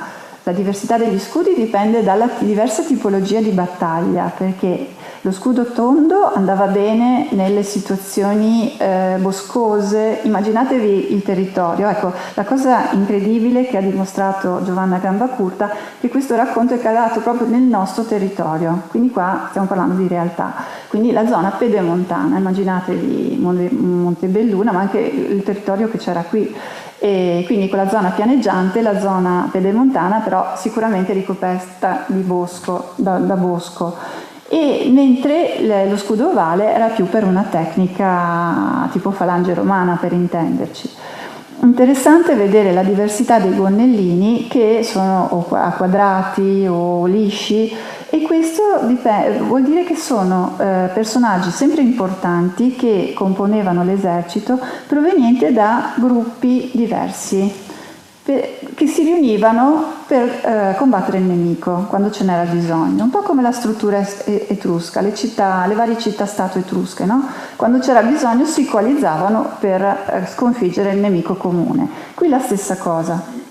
la diversità degli scudi dipende dalla diversa tipologia di battaglia, perché lo scudo tondo andava bene nelle situazioni boscose. Immaginatevi il territorio. Ecco, la cosa incredibile che ha dimostrato Giovanna Gambacurta è che questo racconto è calato proprio nel nostro territorio, quindi qua stiamo parlando di realtà. Quindi la zona pedemontana, immaginatevi Montebelluna, ma anche il territorio che c'era qui. E quindi con la zona pianeggiante, la zona pedemontana però sicuramente ricoperta di bosco, da bosco. e mentre lo scudo ovale era più per una tecnica tipo falange romana, per intenderci. Interessante vedere la diversità dei gonnellini, che sono o a quadrati o lisci, e questo vuol dire che sono personaggi sempre importanti che componevano l'esercito, provenienti da gruppi diversi, che si riunivano per combattere il nemico quando ce n'era bisogno, un po' come la struttura etrusca, le varie città-stato etrusche, no? Quando c'era bisogno si coalizzavano per sconfiggere il nemico comune. Qui la stessa cosa.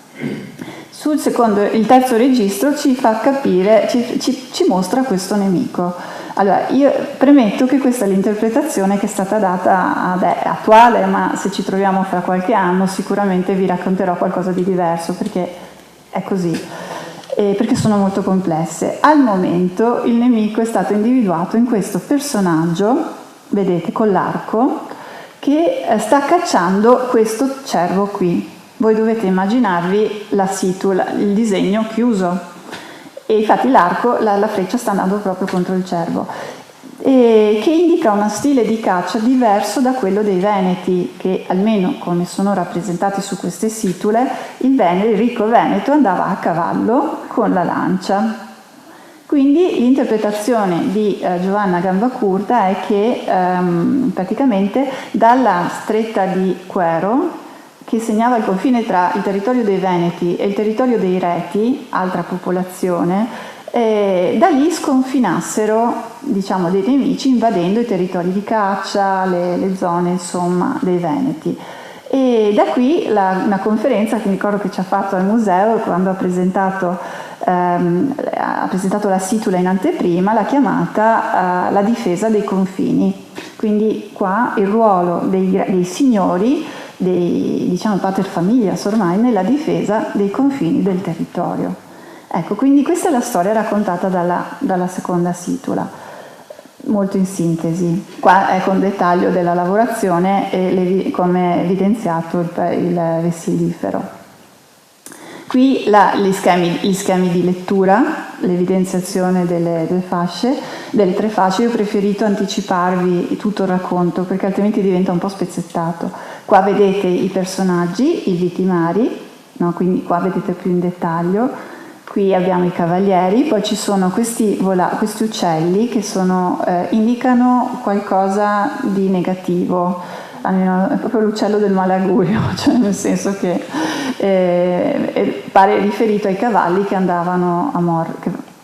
Il terzo registro ci fa capire, ci mostra questo nemico. Allora, io premetto che questa è l'interpretazione che è stata data, è attuale, ma se ci troviamo fra qualche anno sicuramente vi racconterò qualcosa di diverso, perché è così, perché sono molto complesse. Al momento il nemico è stato individuato in questo personaggio, vedete, con l'arco, che sta cacciando questo cervo qui. Voi dovete immaginarvi la situa, il disegno chiuso. E infatti l'arco, la freccia sta andando proprio contro il cervo, che indica uno stile di caccia diverso da quello dei Veneti, che almeno come sono rappresentati su queste situle, il ricco veneto andava a cavallo con la lancia. Quindi l'interpretazione di Giovanna Gambacurta è che praticamente dalla stretta di Quero, che segnava il confine tra il territorio dei Veneti e il territorio dei Reti, altra popolazione, da lì sconfinassero, diciamo, dei nemici invadendo i territori di caccia, le zone, insomma, dei Veneti. E da qui una conferenza che mi ricordo che ci ha fatto al museo quando ha presentato la situla in anteprima, l'ha chiamata la difesa dei confini. Quindi qua il ruolo dei signori, diciamo paterfamilias ormai, nella difesa dei confini del territorio. Ecco, quindi questa è la storia raccontata dalla seconda situla, molto in sintesi. Qua è con dettaglio della lavorazione e come evidenziato il vessilifero. Qui gli schemi di lettura, l'evidenziazione delle tre fasce. Io ho preferito anticiparvi tutto il racconto perché altrimenti diventa un po' spezzettato. Qua vedete i personaggi, i vitimari, no? Quindi qua vedete più in dettaglio. Qui abbiamo i cavalieri, poi ci sono questi uccelli che indicano qualcosa di negativo. È proprio l'uccello del malaugurio, cioè nel senso che pare riferito ai cavalli che andavano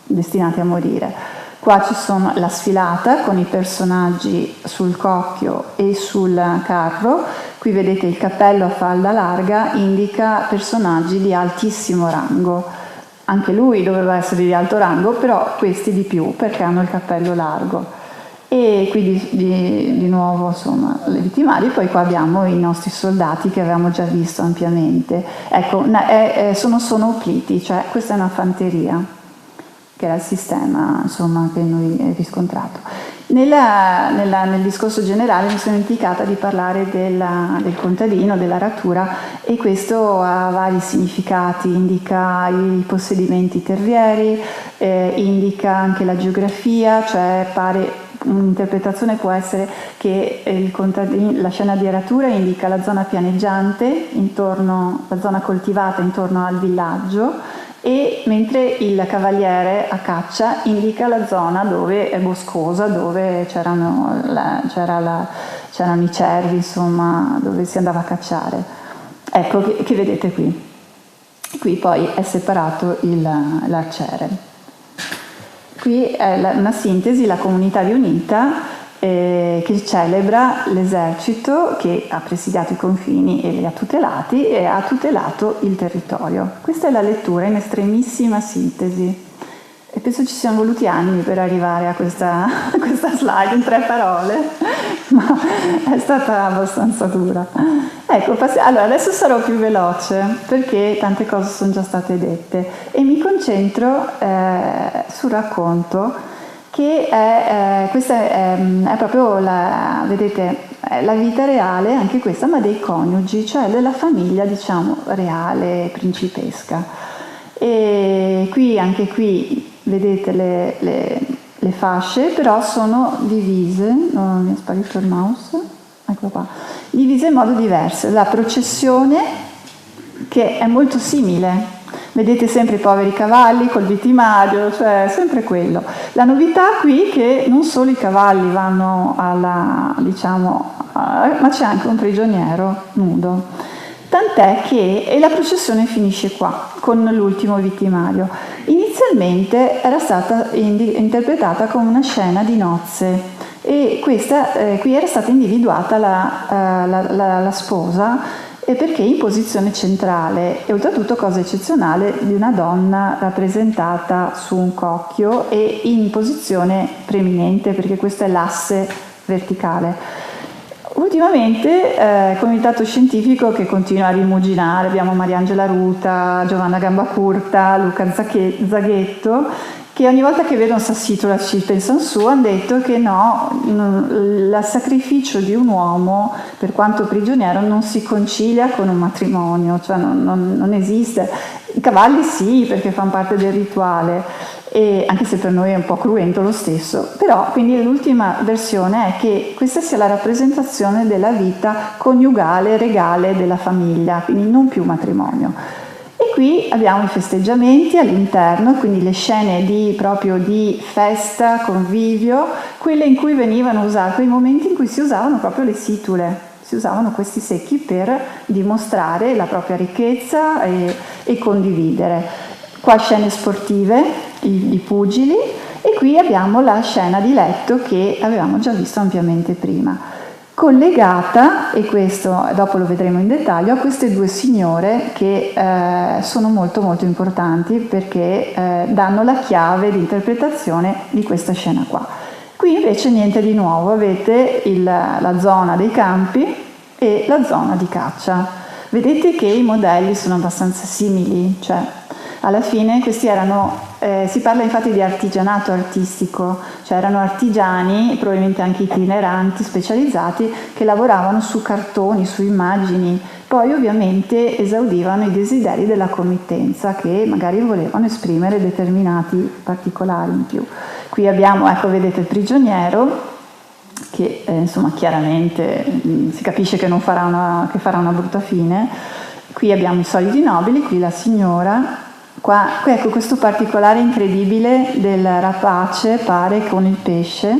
destinati a morire. Qua ci sono la sfilata con i personaggi sul cocchio e sul carro. Qui vedete il cappello a falda larga, indica personaggi di altissimo rango. Anche lui doveva essere di alto rango, però questi di più perché hanno il cappello largo. E qui di nuovo, insomma, le vitimari. Poi qua abbiamo i nostri soldati che avevamo già visto ampiamente. Ecco, sono sonopliti, cioè questa è una fanteria, che era il sistema, insomma, che noi abbiamo riscontrato. Nel discorso generale mi sono dimenticata di parlare del contadino, dell'aratura, e questo ha vari significati, indica i possedimenti terrieri, indica anche la geografia, cioè un'interpretazione può essere che la scena di aratura indica la zona pianeggiante, la zona coltivata intorno al villaggio, e mentre il cavaliere a caccia indica la zona dove è boscosa, dove c'erano i cervi, insomma, dove si andava a cacciare. Ecco che vedete qui. Qui poi è separato l'arciere. Qui è una sintesi, la comunità riunita, che celebra l'esercito che ha presidiato i confini e li ha tutelati e ha tutelato il territorio. Questa è la lettura in estremissima sintesi e penso ci siano voluti anni per arrivare a questa slide in 3 parole, ma è stata abbastanza dura. Ecco, allora adesso sarò più veloce perché tante cose sono già state dette e mi concentro sul racconto, che questa è proprio vedete, la vita reale, anche questa, ma dei coniugi, cioè della famiglia, diciamo, reale, principesca. E anche qui, vedete le fasce, però sono divise, mi è sparito il mouse, ecco qua, divise in modo diverso. La processione, che è molto simile, vedete sempre i poveri cavalli col vittimario, cioè sempre quello. La novità qui è che non solo i cavalli vanno alla, ma c'è anche un prigioniero nudo. Tant'è che e la processione finisce qua, con l'ultimo vittimario. Inizialmente era stata interpretata come una scena di nozze e questa qui era stata individuata la sposa perché in posizione centrale e oltretutto cosa eccezionale di una donna rappresentata su un cocchio e in posizione preeminente perché questo è l'asse verticale. Ultimamente il comitato scientifico che continua a rimuginare, abbiamo Mariangela Ruta, Giovanna Gambacurta, Luca Zaghetto, che ogni volta che vedono Sassitola ci pensano su, hanno detto che no, il sacrificio di un uomo, per quanto prigioniero, non si concilia con un matrimonio, cioè non esiste. I cavalli sì, perché fanno parte del rituale, e anche se per noi è un po' cruento lo stesso, però quindi l'ultima versione è che questa sia la rappresentazione della vita coniugale, regale della famiglia, quindi non più matrimonio. E qui abbiamo i festeggiamenti all'interno, quindi le scene proprio di festa, convivio, quelle in cui venivano usate, quei momenti in cui si usavano proprio le situle, si usavano questi secchi per dimostrare la propria ricchezza e condividere. Qua scene sportive, i pugili, e qui abbiamo la scena di letto che avevamo già visto ampiamente prima, collegata, e questo dopo lo vedremo in dettaglio, a queste due signore che sono molto molto importanti perché danno la chiave di interpretazione di questa scena qua. Qui invece niente di nuovo, avete la zona dei campi e la zona di caccia. Vedete che i modelli sono abbastanza simili, cioè alla fine questi erano, si parla infatti di artigianato artistico, cioè erano artigiani, probabilmente anche itineranti, specializzati, che lavoravano su cartoni, su immagini, poi ovviamente esaudivano i desideri della committenza che magari volevano esprimere determinati particolari in più. Qui abbiamo, ecco vedete il prigioniero, che insomma chiaramente si capisce che farà una brutta fine. Qui abbiamo i soliti nobili, qui la signora. Qua ecco questo particolare incredibile del rapace pare con il pesce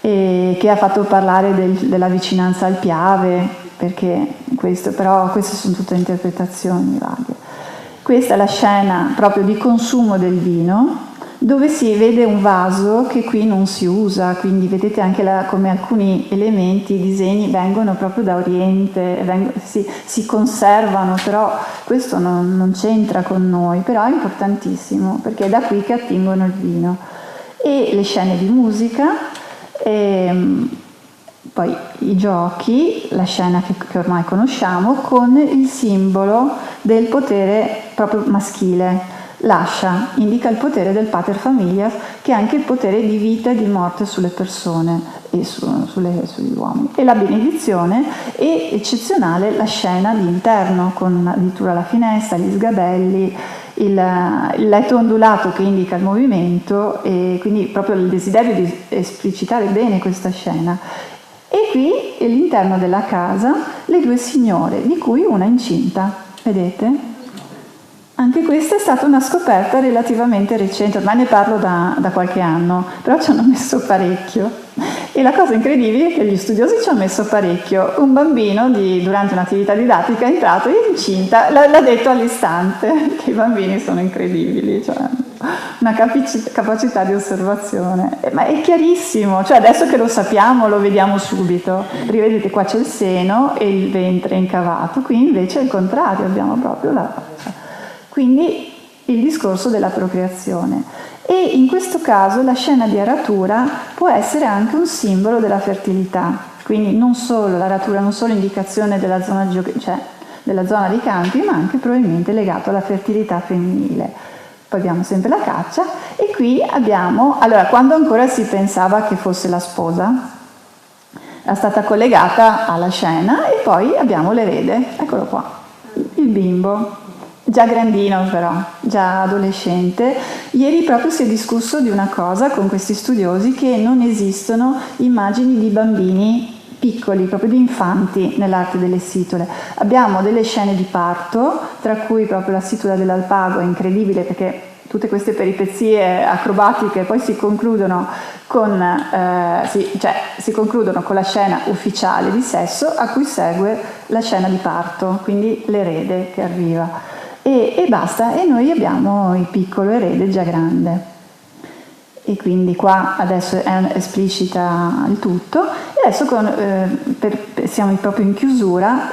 che ha fatto parlare della vicinanza al Piave, perché però queste sono tutte interpretazioni varie. Questa è la scena proprio di consumo del vino, dove si vede un vaso che qui non si usa, quindi vedete anche come alcuni elementi, i disegni vengono proprio da Oriente, si conservano, però questo non c'entra con noi, però è importantissimo perché è da qui che attingono il vino. E le scene di musica, poi i giochi, la scena che ormai conosciamo, con il simbolo del potere proprio maschile. L'ascia indica il potere del pater familias, che è anche il potere di vita e di morte sulle persone e sugli uomini. E la benedizione, e eccezionale la scena di interno, con addirittura la finestra, gli sgabelli, il letto ondulato che indica il movimento, e quindi proprio il desiderio di esplicitare bene questa scena. E qui all'interno della casa le due signore, di cui una incinta, vedete? Anche questa è stata una scoperta relativamente recente, ormai ne parlo da qualche anno, però ci hanno messo parecchio. E la cosa incredibile è che gli studiosi ci hanno messo parecchio. Un bambino durante un'attività didattica è entrato e incinta, l'ha detto all'istante, che i bambini sono incredibili, cioè una capacità di osservazione. Ma è chiarissimo, cioè adesso che lo sappiamo lo vediamo subito. Rivedete, qua c'è il seno e il ventre incavato, qui invece è il contrario, abbiamo proprio quindi il discorso della procreazione. E in questo caso la scena di aratura può essere anche un simbolo della fertilità, quindi non solo l'aratura, non solo indicazione della zona dei campi, ma anche probabilmente legato alla fertilità femminile. Poi abbiamo sempre la caccia e qui abbiamo, allora quando ancora si pensava che fosse la sposa, è stata collegata alla scena, e poi abbiamo l'erede, eccolo qua, il bimbo. Già grandino però, già adolescente, Ieri proprio si è discusso di una cosa con questi studiosi, che non esistono immagini di bambini piccoli, proprio di infanti nell'arte delle situle. Abbiamo delle scene di parto, tra cui proprio la situla dell'Alpago è incredibile perché tutte queste peripezie acrobatiche poi si concludono con la scena ufficiale di sesso, a cui segue la scena di parto, quindi l'erede che arriva. E basta, e noi abbiamo il piccolo erede già grande. E quindi qua adesso è esplicita il tutto. E adesso siamo proprio in chiusura,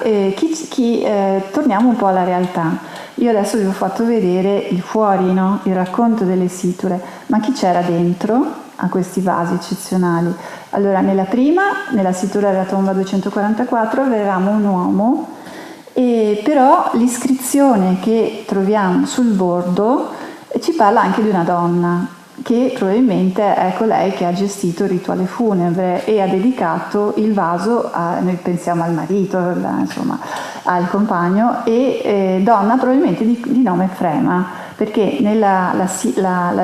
torniamo un po' alla realtà. Io adesso vi ho fatto vedere il fuori, no? Il racconto delle situle, ma chi c'era dentro a questi vasi eccezionali? Allora, nella situra della tomba 244 avevamo un uomo, però l'iscrizione che troviamo sul bordo ci parla anche di una donna, che probabilmente è colei che ha gestito il rituale funebre e ha dedicato il vaso noi pensiamo al marito, insomma, al compagno, e donna probabilmente di nome Frema, perché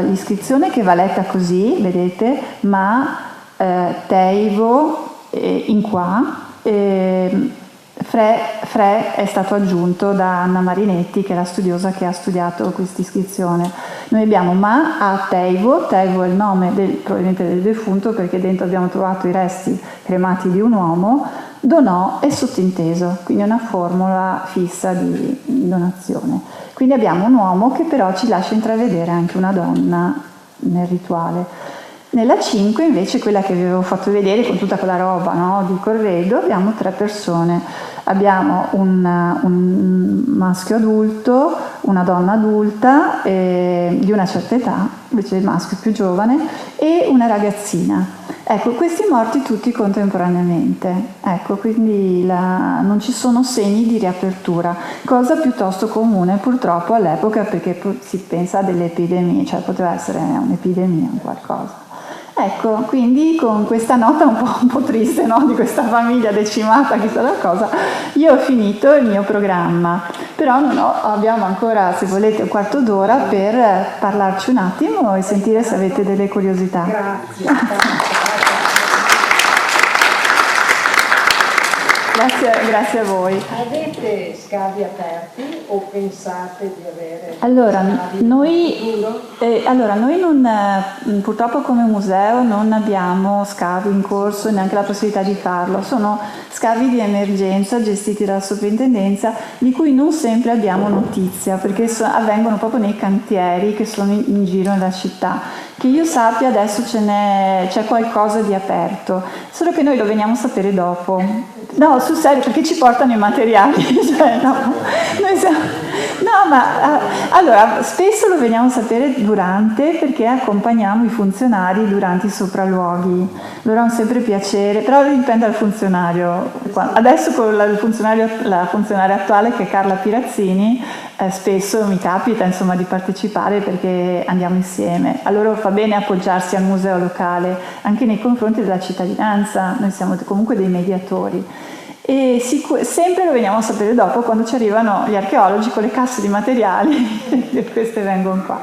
l'iscrizione che va letta così, vedete, ma Teivo in qua, Fre è stato aggiunto da Anna Marinetti, che è la studiosa che ha studiato questa iscrizione. Noi abbiamo ma a Teivo è il nome probabilmente del defunto, perché dentro abbiamo trovato i resti cremati di un uomo. Donò è sottinteso, quindi è una formula fissa di donazione. Quindi abbiamo un uomo che però ci lascia intravedere anche una donna nel rituale. Nella 5 invece, quella che vi avevo fatto vedere con tutta quella roba, no, di corredo, abbiamo 3 persone. Abbiamo un maschio adulto, una donna adulta di una certa età, invece il maschio più giovane, e una ragazzina. Ecco, questi morti tutti contemporaneamente. Ecco, quindi non ci sono segni di riapertura, cosa piuttosto comune purtroppo all'epoca, perché si pensa a delle epidemie, cioè poteva essere un'epidemia o qualcosa. Ecco, quindi con questa nota un po' triste, no? Di questa famiglia decimata, chissà da cosa, io ho finito il mio programma, però abbiamo ancora, se volete, un quarto d'ora per parlarci un attimo e sentire se avete delle curiosità. Grazie a voi. Avete scavi aperti o pensate di avere scavi noi non, purtroppo come museo non abbiamo scavi in corso, neanche la possibilità di farlo. Sono scavi di emergenza gestiti dalla soprintendenza, di cui non sempre abbiamo notizia, perché avvengono proprio nei cantieri che sono in giro nella città. Che io sappia adesso c'è qualcosa di aperto, solo che noi lo veniamo a sapere dopo. No, sul serio, perché ci portano i materiali. Allora, spesso lo veniamo a sapere durante, perché accompagniamo i funzionari durante i sopralluoghi. Loro hanno sempre piacere, però dipende dal funzionario. Adesso con la funzionaria attuale, che è Carla Pirazzini, spesso mi capita insomma di partecipare perché andiamo insieme. A loro fa bene appoggiarsi al museo locale anche nei confronti della cittadinanza, noi siamo comunque dei mediatori. E sempre lo veniamo a sapere dopo, quando ci arrivano gli archeologi con le casse di materiali e queste vengono qua.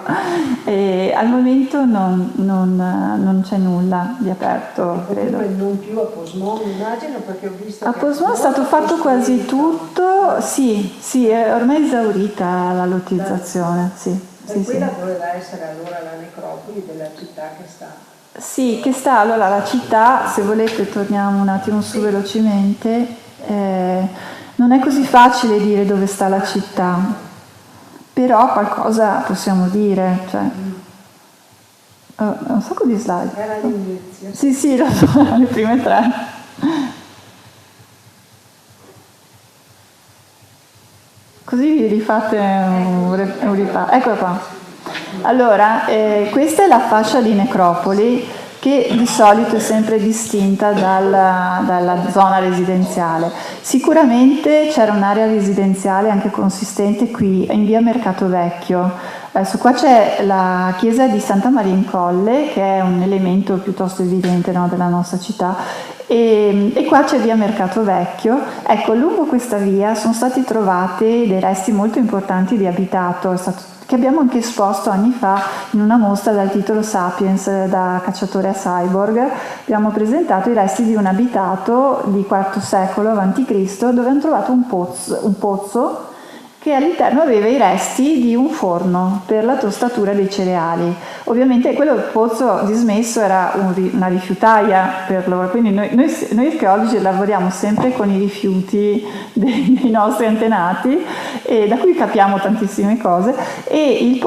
E al momento non c'è nulla di aperto, credo. Non più a Posmò, immagino, perché ho visto a Posmò è stato fatto quasi tutto, sì, è ormai esaurita la lottizzazione, sì. Quella doveva essere allora la necropoli della città che sta. Sì, che sta, allora la città, se volete torniamo un attimo su velocemente. Non è così facile dire dove sta la città, però qualcosa possiamo dire, cioè un sacco di slide. Era l'inizio. Sì, lo so, le prime 3. Così vi rifate un ripasso. Eccola qua. Allora, questa è la fascia di necropoli, che di solito è sempre distinta dalla zona residenziale. Sicuramente c'era un'area residenziale anche consistente qui in via Mercato Vecchio, Adesso qua c'è la chiesa di Santa Maria in Colle, che è un elemento piuttosto evidente, no, della nostra città, e qua c'è via Mercato Vecchio. Ecco, lungo questa via sono stati trovati dei resti molto importanti di abitato, che abbiamo anche esposto anni fa in una mostra dal titolo Sapiens, da cacciatore a cyborg. Abbiamo presentato i resti di un abitato di IV secolo a.C. dove hanno trovato un pozzo che all'interno aveva i resti di un forno per la tostatura dei cereali. Ovviamente quello pozzo dismesso era una rifiutaia per loro, quindi noi archeologi lavoriamo sempre con i rifiuti dei nostri antenati, e da cui capiamo tantissime cose, e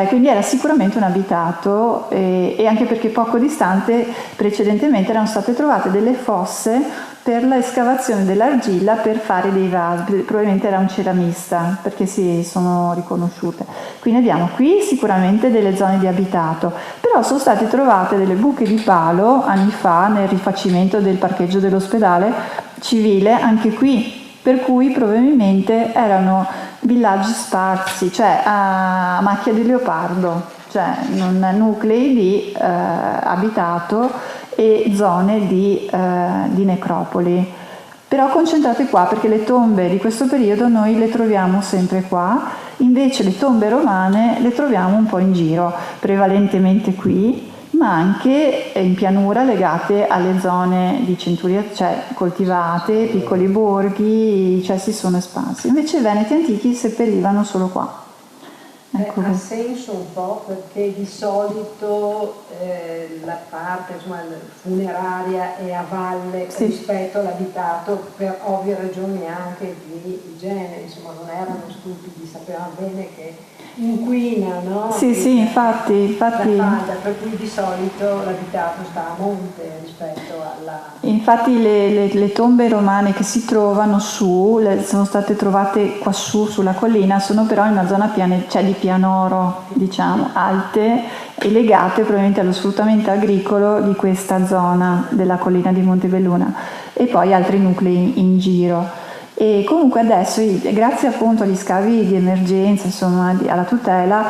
quindi era sicuramente un abitato, e anche perché poco distante precedentemente erano state trovate delle fosse per l'escavazione dell'argilla per fare dei vasi. Probabilmente era un ceramista, perché si sono riconosciute. Quindi abbiamo qui sicuramente delle zone di abitato, però sono state trovate delle buche di palo anni fa nel rifacimento del parcheggio dell'ospedale civile, anche qui, per cui probabilmente erano villaggi sparsi, cioè a macchia di leopardo, cioè nuclei di abitato e zone di necropoli, però concentrate qua, perché le tombe di questo periodo noi le troviamo sempre qua, invece le tombe romane le troviamo un po' in giro, prevalentemente qui, ma anche in pianura legate alle zone di centuria, cioè coltivate, piccoli borghi, cioè si sono espansi. Invece i veneti antichi seppellivano solo qua. Ecco. Ha senso un po', perché di solito la parte, insomma, funeraria è a valle, sì, rispetto all'abitato, per ovvie ragioni anche di igiene, insomma non erano stupidi, sapevano bene che inquina, no? Sì, sì, infatti. La falda, per cui di solito l'abitato sta a monte rispetto alla... Infatti le tombe romane che si trovano sono state trovate qua sulla collina, sono però in una zona cioè di pianoro, diciamo, alte, e legate probabilmente allo sfruttamento agricolo di questa zona della collina di Montebelluna, e poi altri nuclei in giro. E comunque adesso, grazie appunto agli scavi di emergenza, insomma, alla tutela,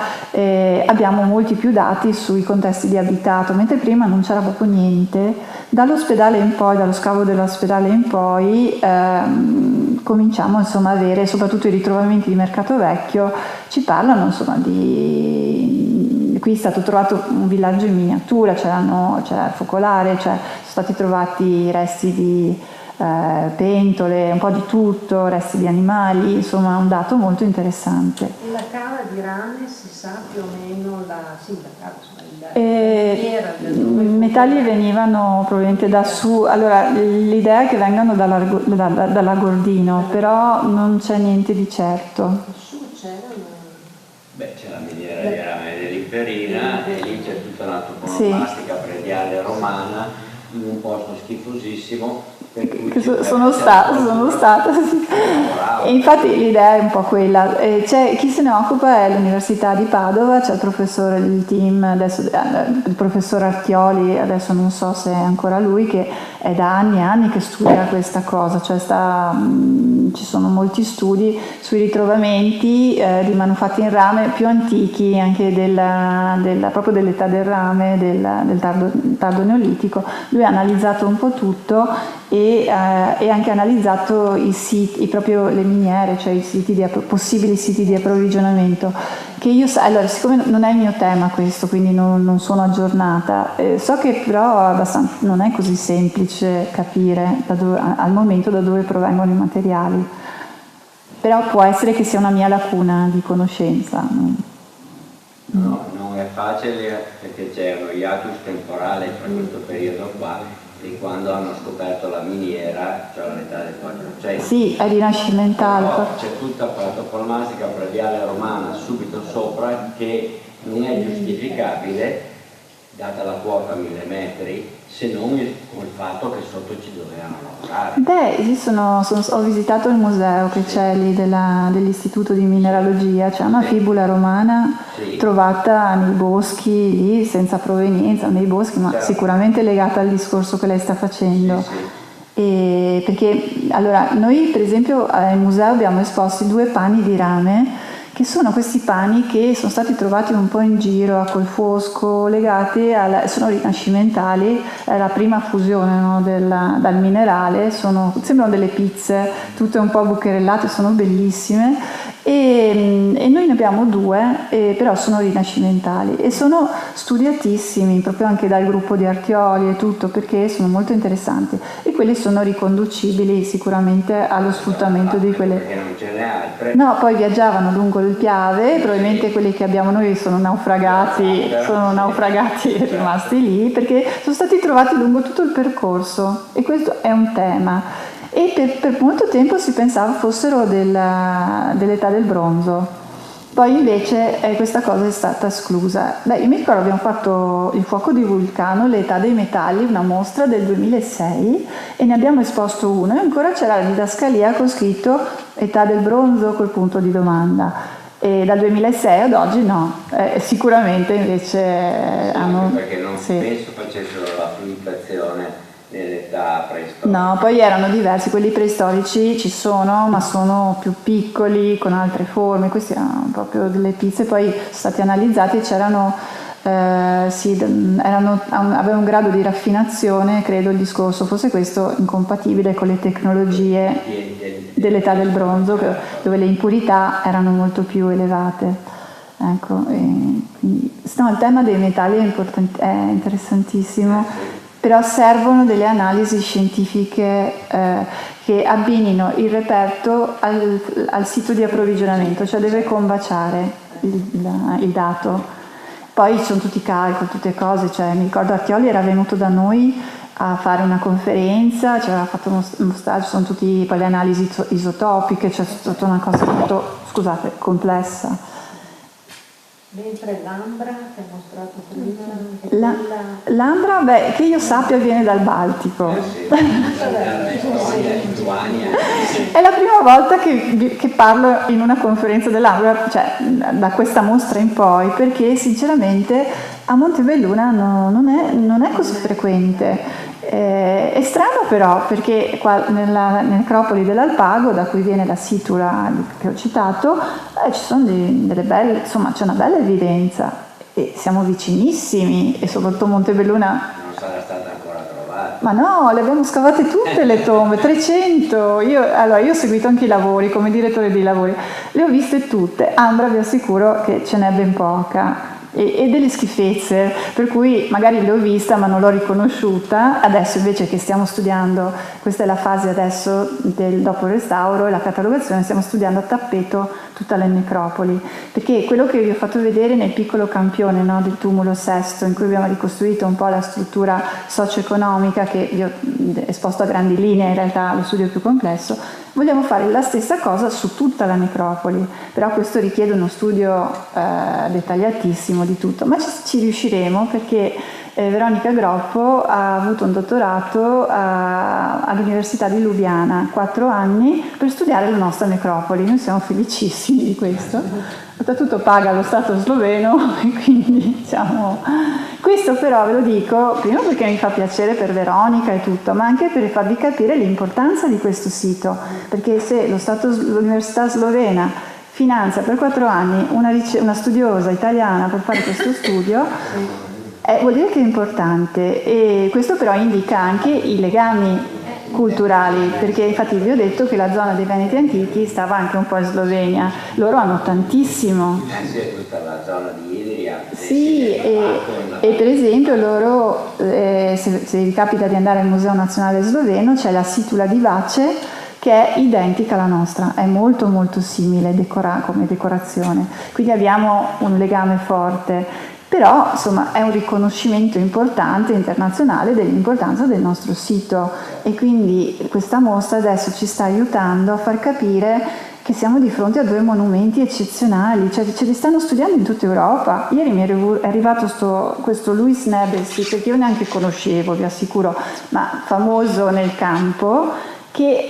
abbiamo molti più dati sui contesti di abitato, mentre prima non c'era proprio niente. Dall'ospedale in poi, dallo scavo dell'ospedale in poi, cominciamo insomma a avere, soprattutto i ritrovamenti di Mercato Vecchio ci parlano insomma qui è stato trovato un villaggio in miniatura, c'era il focolare, cioè sono stati trovati resti di pentole, un po' di tutto, resti di animali, insomma un dato molto interessante. La cava di rame si sa più o meno i metalli venivano probabilmente da su, allora l'idea è che vengano dalla Gordino, però non c'è niente di certo. Su c'erano? Beh, c'è la miniera di rame dell'Imperina, e lì c'è tutta la toponomastica prediale romana in un posto schifosissimo. Sono stata sì. E infatti l'idea è un po' quella. Chi se ne occupa è l'Università di Padova, c'è il team adesso, il professor Archioli, adesso non so se è ancora lui, che è da anni e anni che studia questa cosa, cioè ci sono molti studi sui ritrovamenti di manufatti in rame più antichi, anche proprio dell'età del rame, del tardo neolitico. Lui ha analizzato un po' tutto e anche analizzato i siti, proprio le miniere, cioè i possibili siti di approvvigionamento, che io allora, siccome non è il mio tema questo, quindi non sono aggiornata, so che però non è così semplice capire al momento da dove provengono i materiali, però può essere che sia una mia lacuna di conoscenza. No, non è facile, perché c'è uno hiatus temporale tra questo periodo qua e quando hanno scoperto la miniera, cioè all'età del 400. Sì, è rinascimentale. C'è tutta la toponomastica prediale romana subito sopra, che non è giustificabile, data la quota 1000 metri, se non con il fatto che sotto ci dovevano lavorare. Ho visitato il museo che c'è lì dell'Istituto di Mineralogia, c'è una fibula romana trovata nei boschi lì, senza provenienza, nei boschi, ma sicuramente legata al discorso che lei sta facendo. Perché allora noi per esempio al museo abbiamo esposti 2 pani di rame che sono questi pani che sono stati trovati un po' in giro a Colfosco, legati sono rinascimentali, è la prima fusione, no, dal minerale, sembrano delle pizze, tutte un po' bucherellate, sono bellissime, e noi ne abbiamo 2, però sono rinascimentali e sono studiatissimi proprio anche dal gruppo di Artioli e tutto, perché sono molto interessanti, e quelli sono riconducibili sicuramente allo sfruttamento di quelle. Perché non ce n'è altre. No, poi viaggiavano lungo il Piave, probabilmente quelli che abbiamo noi sono naufragati e rimasti lì, perché sono stati trovati lungo tutto il percorso, e questo è un tema. E per molto tempo si pensava fossero dell'età del bronzo. Poi invece questa cosa è stata esclusa. Io mi ricordo, abbiamo fatto il fuoco di Vulcano, l'età dei metalli, una mostra del 2006, e ne abbiamo esposto uno, e ancora c'era la didascalia con scritto età del bronzo col punto di domanda. E dal 2006 ad oggi no, sicuramente invece hanno... Perché non penso facessero la fluttuazione nell'età preistorica. No, poi erano diversi, quelli preistorici ci sono, ma sono più piccoli, con altre forme, questi erano proprio delle pizze, poi sono stati analizzati e c'erano, avevano un grado di raffinazione, credo il discorso fosse questo, incompatibile con le tecnologie dell'età del bronzo, dove le impurità erano molto più elevate. Ecco, quindi, il tema dei metalli è interessantissimo. Però servono delle analisi scientifiche che abbinino il reperto al sito di approvvigionamento, cioè deve combaciare il dato. Poi ci sono tutti i calcoli, tutte cose, cioè mi ricordo Artioli era venuto da noi a fare una conferenza, ci aveva fatto mostrare, ci sono tutte poi le analisi isotopiche, c'è tutta una cosa molto, complessa. Mentre l'ambra che ha mostrato prima, l'ambra, che io sappia, viene dal Baltico. È la prima volta che parlo in una conferenza dell'ambra, cioè da questa mostra in poi, perché sinceramente a Montebelluna non è così frequente. È strano però, perché qua nella necropoli dell'Alpago, da cui viene la situra che ho citato, ci sono delle belle, insomma c'è una bella evidenza, e siamo vicinissimi, e soprattutto Montebelluna non sarà stata ancora trovata. Ma no, le abbiamo scavate tutte le tombe, 300. Io ho seguito anche i lavori come direttore dei lavori, le ho viste tutte. Ambra vi assicuro che ce n'è ben poca, e delle schifezze, per cui magari le ho vista ma non l'ho riconosciuta. Adesso invece che stiamo studiando, questa è la fase adesso dopo il restauro e la catalogazione, stiamo studiando a tappeto tutta la necropoli, perché quello che vi ho fatto vedere nel piccolo campione, no, del tumulo sesto, in cui abbiamo ricostruito un po' la struttura socio-economica, che vi ho esposto a grandi linee, in realtà lo studio è più complesso, vogliamo fare la stessa cosa su tutta la necropoli, però questo richiede uno studio dettagliatissimo di tutto, ma ci riusciremo, perché Veronica Groppo ha avuto un dottorato all'Università di Lubiana, 4 anni, per studiare la nostra necropoli. Noi siamo felicissimi di questo. Oltretutto paga lo Stato sloveno, e quindi diciamo... Questo però ve lo dico, prima perché mi fa piacere per Veronica e tutto, ma anche per farvi capire l'importanza di questo sito, perché se l'Università slovena finanzia per 4 anni una studiosa italiana per fare questo studio, vuol dire che è importante, e questo però indica anche i legami culturali, perché infatti vi ho detto che la zona dei Veneti antichi stava anche un po' in Slovenia, loro hanno tantissimo. Sì, è tutta la zona di Idria. Sì, e per esempio loro, se vi capita di andare al Museo Nazionale Sloveno, c'è la situla di Vace, che è identica alla nostra, è molto molto simile come decorazione, quindi abbiamo un legame forte. Però insomma è un riconoscimento importante internazionale dell'importanza del nostro sito, e quindi questa mostra adesso ci sta aiutando a far capire che siamo di fronte a 2 monumenti eccezionali, cioè ce li stanno studiando in tutta Europa. Ieri mi è arrivato questo Louis Nebelsi, che io neanche conoscevo, vi assicuro, ma famoso nel campo, che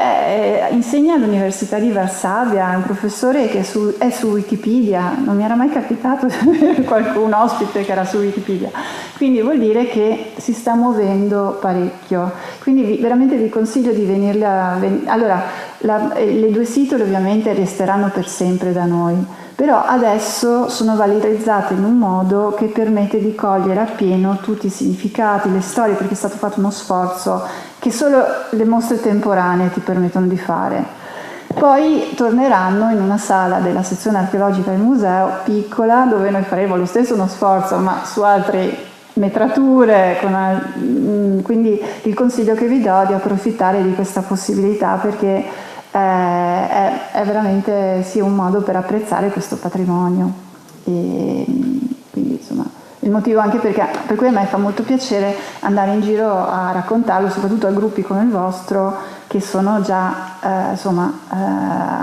insegna all'Università di Varsavia, è un professore che è su Wikipedia, non mi era mai capitato di avere qualcuno ospite che era su Wikipedia, quindi vuol dire che si sta muovendo parecchio, quindi veramente vi consiglio di venirla. Allora, le due titoli ovviamente resteranno per sempre da noi, però adesso sono valorizzate in un modo che permette di cogliere appieno tutti i significati, le storie, perché è stato fatto uno sforzo che solo le mostre temporanee ti permettono di fare. Poi torneranno in una sala della sezione archeologica del museo, piccola, dove noi faremo lo stesso uno sforzo, ma su altre metrature, quindi il consiglio che vi do è di approfittare di questa possibilità, perché è veramente sì, un modo per apprezzare questo patrimonio. E quindi insomma il motivo anche per cui a me fa molto piacere andare in giro a raccontarlo, soprattutto a gruppi come il vostro, che sono già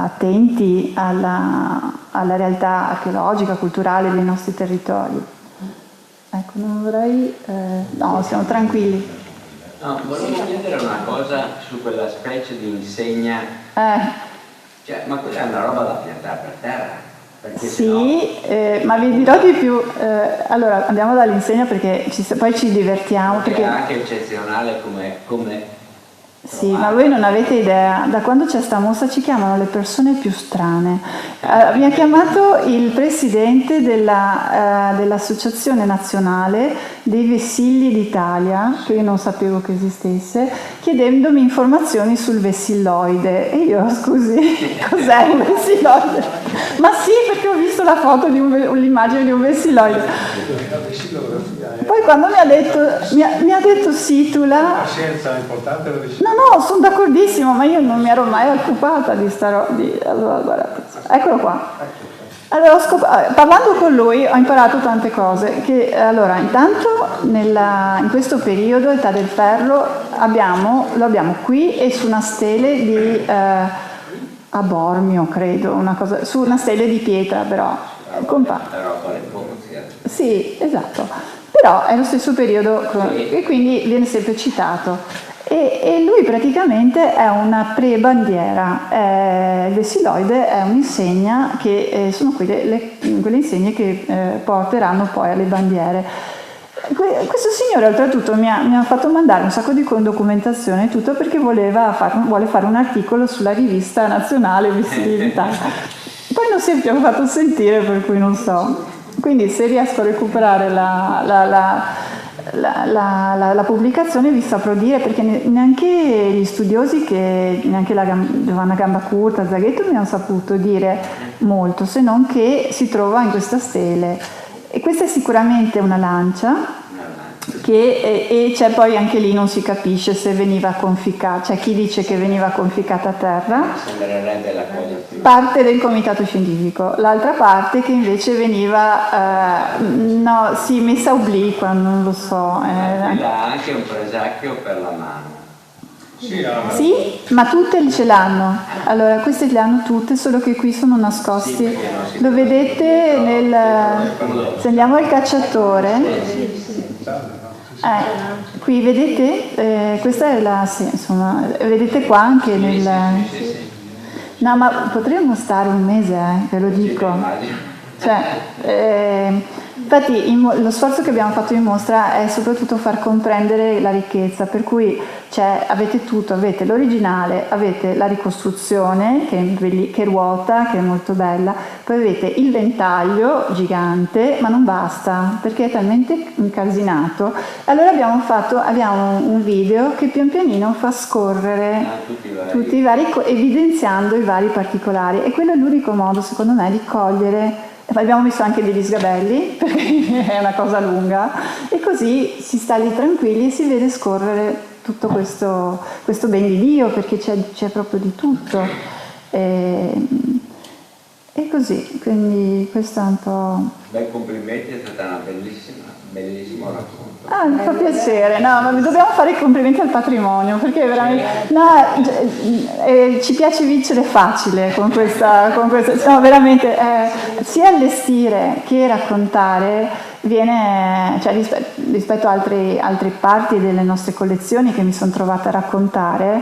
attenti alla realtà archeologica, culturale dei nostri territori. Ecco, non vorrei... no, siamo tranquilli. No, volevo chiedere una cosa su quella specie di insegna. Cioè, ma quella è una roba da piantare per terra? Perché sì, ma vi dirò di più. Allora, andiamo dall'insegna perché poi ci divertiamo. Perché è anche eccezionale come sì, ma voi non avete idea, da quando c'è sta mostra ci chiamano le persone più strane. Mi ha chiamato il presidente dell'Associazione Nazionale dei Vessilli d'Italia, che io non sapevo che esistesse, chiedendomi informazioni sul vessilloide. E io, scusi, cos'è un vessilloide? Ma sì, perché ho visto la foto di l'immagine di un vessilloide. Poi quando mi ha detto Situla... La scienza è importante la vessilloide? No, sono d'accordissimo, ma io non mi ero mai occupata di sta roba. Allora, guardate, eccolo qua. Allora, parlando con lui ho imparato tante cose. Allora, intanto in questo periodo, età del ferro, lo abbiamo qui e su una stele di a Bormio, credo, su una stele di pietra, però. Sì, esatto. Però è lo stesso periodo e quindi viene sempre citato. E lui praticamente è una prebandiera. Il vessilloide è un'insegna che sono quelle insegne che porteranno poi alle bandiere. Questo signore oltretutto mi ha fatto mandare un sacco di documentazione e tutto, perché vuole fare un articolo sulla rivista nazionale Vessilli d'Italia. Poi non si è più fatto sentire, per cui non so. Quindi se riesco a recuperare la pubblicazione vi saprò dire, perché neanche gli studiosi, neanche Giovanna Gambacurta, Zaghetto mi hanno saputo dire molto, se non che si trova in questa stele. E questa è sicuramente una lancia, e c'è poi anche lì non si capisce se veniva conficcata, c'è chi dice che veniva conficcata a terra, sembrerebbe la cosa più... parte del comitato scientifico, l'altra parte che invece veniva messa obliqua, non lo so. Ha anche un presacchio per la mano. Sì, ma tutte ce l'hanno. Allora, queste le hanno tutte, solo che qui sono nascosti. Lo vedete se andiamo al cacciatore. Qui vedete? Questa è vedete qua anche nel... No, ma potremmo stare un mese, ve lo dico. Infatti lo sforzo che abbiamo fatto in mostra è soprattutto far comprendere la ricchezza, per cui avete tutto, avete l'originale, avete la ricostruzione che ruota, che è molto bella, poi avete il ventaglio gigante, ma non basta perché è talmente incasinato. Allora abbiamo un video che pian pianino fa scorrere tutti i vari, evidenziando i vari particolari, e quello è l'unico modo secondo me di cogliere. Abbiamo messo anche degli sgabelli perché è una cosa lunga, e così si sta lì tranquilli e si vede scorrere tutto questo ben di Dio, perché c'è proprio di tutto, e così, quindi questo è un po'... Beh, complimenti, è stata una bellissimo racconto. Mi fa piacere, no, ma dobbiamo fare i complimenti al patrimonio, perché veramente ci piace vincere facile con questa no, veramente sia allestire che raccontare viene, rispetto a altre parti delle nostre collezioni che mi sono trovata a raccontare,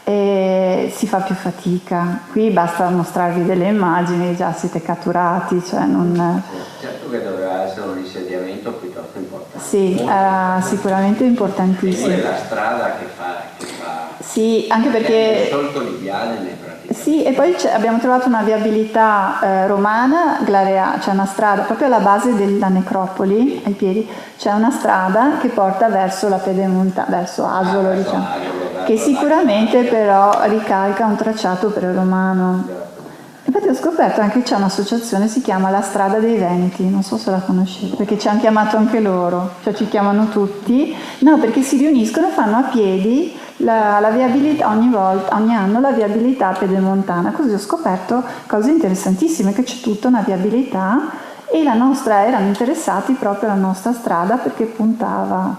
si fa più fatica. Qui basta mostrarvi delle immagini, già siete catturati, Certo che doveva essere un insediamento piuttosto importante. Sì, sicuramente importantissimo. E poi la strada che fa... Sì, anche perché... È solito liviane praticamente. Sì, e poi abbiamo trovato una viabilità romana, c'è una strada proprio alla base della necropoli, ai piedi, c'è una strada che porta verso la Pedemontana, verso Asolo, diciamo, che sicuramente però ricalca un tracciato pre-romano. Infatti ho scoperto anche che c'è un'associazione, si chiama La Strada dei Veneti, non so se la conoscete, perché ci hanno chiamato anche loro, cioè ci chiamano tutti, no, perché si riuniscono e fanno a piedi la viabilità, ogni anno la viabilità pedemontana, così ho scoperto cose interessantissime, che c'è tutta una viabilità e erano interessati proprio alla nostra strada perché puntava,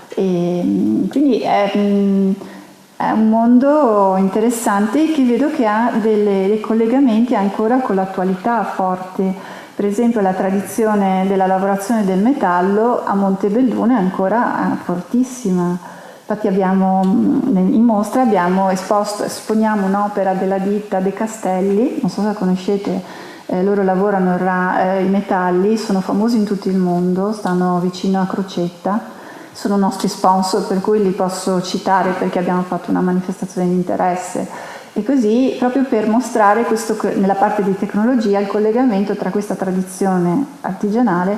e quindi è un mondo interessante che vedo che ha dei collegamenti ancora con l'attualità forti. Per esempio la tradizione della lavorazione del metallo a Montebelluna è ancora fortissima. Infatti in mostra esponiamo un'opera della ditta De Castelli, non so se la conoscete, loro lavorano i metalli, sono famosi in tutto il mondo, stanno vicino a Crocetta. Sono nostri sponsor, per cui li posso citare perché abbiamo fatto una manifestazione di interesse e così proprio per mostrare nella parte di tecnologia il collegamento tra questa tradizione artigianale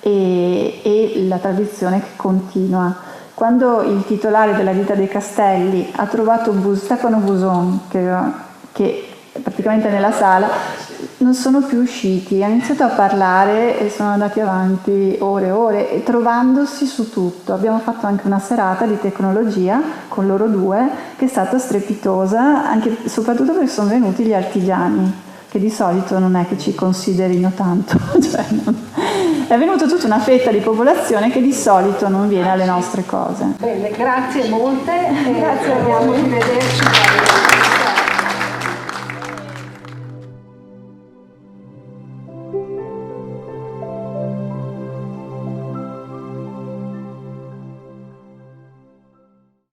e la tradizione che continua. Quando il titolare della ditta dei Castelli ha trovato Stefano Buson, che praticamente nella sala, non sono più usciti, hanno iniziato a parlare e sono andati avanti ore e ore, e trovandosi su tutto. Abbiamo fatto anche una serata di tecnologia con loro due, che è stata strepitosa, soprattutto perché sono venuti gli artigiani, che di solito non è che ci considerino tanto. È venuta tutta una fetta di popolazione che di solito non viene alle nostre cose. Bene, grazie molte, grazie, speriamo di vederci.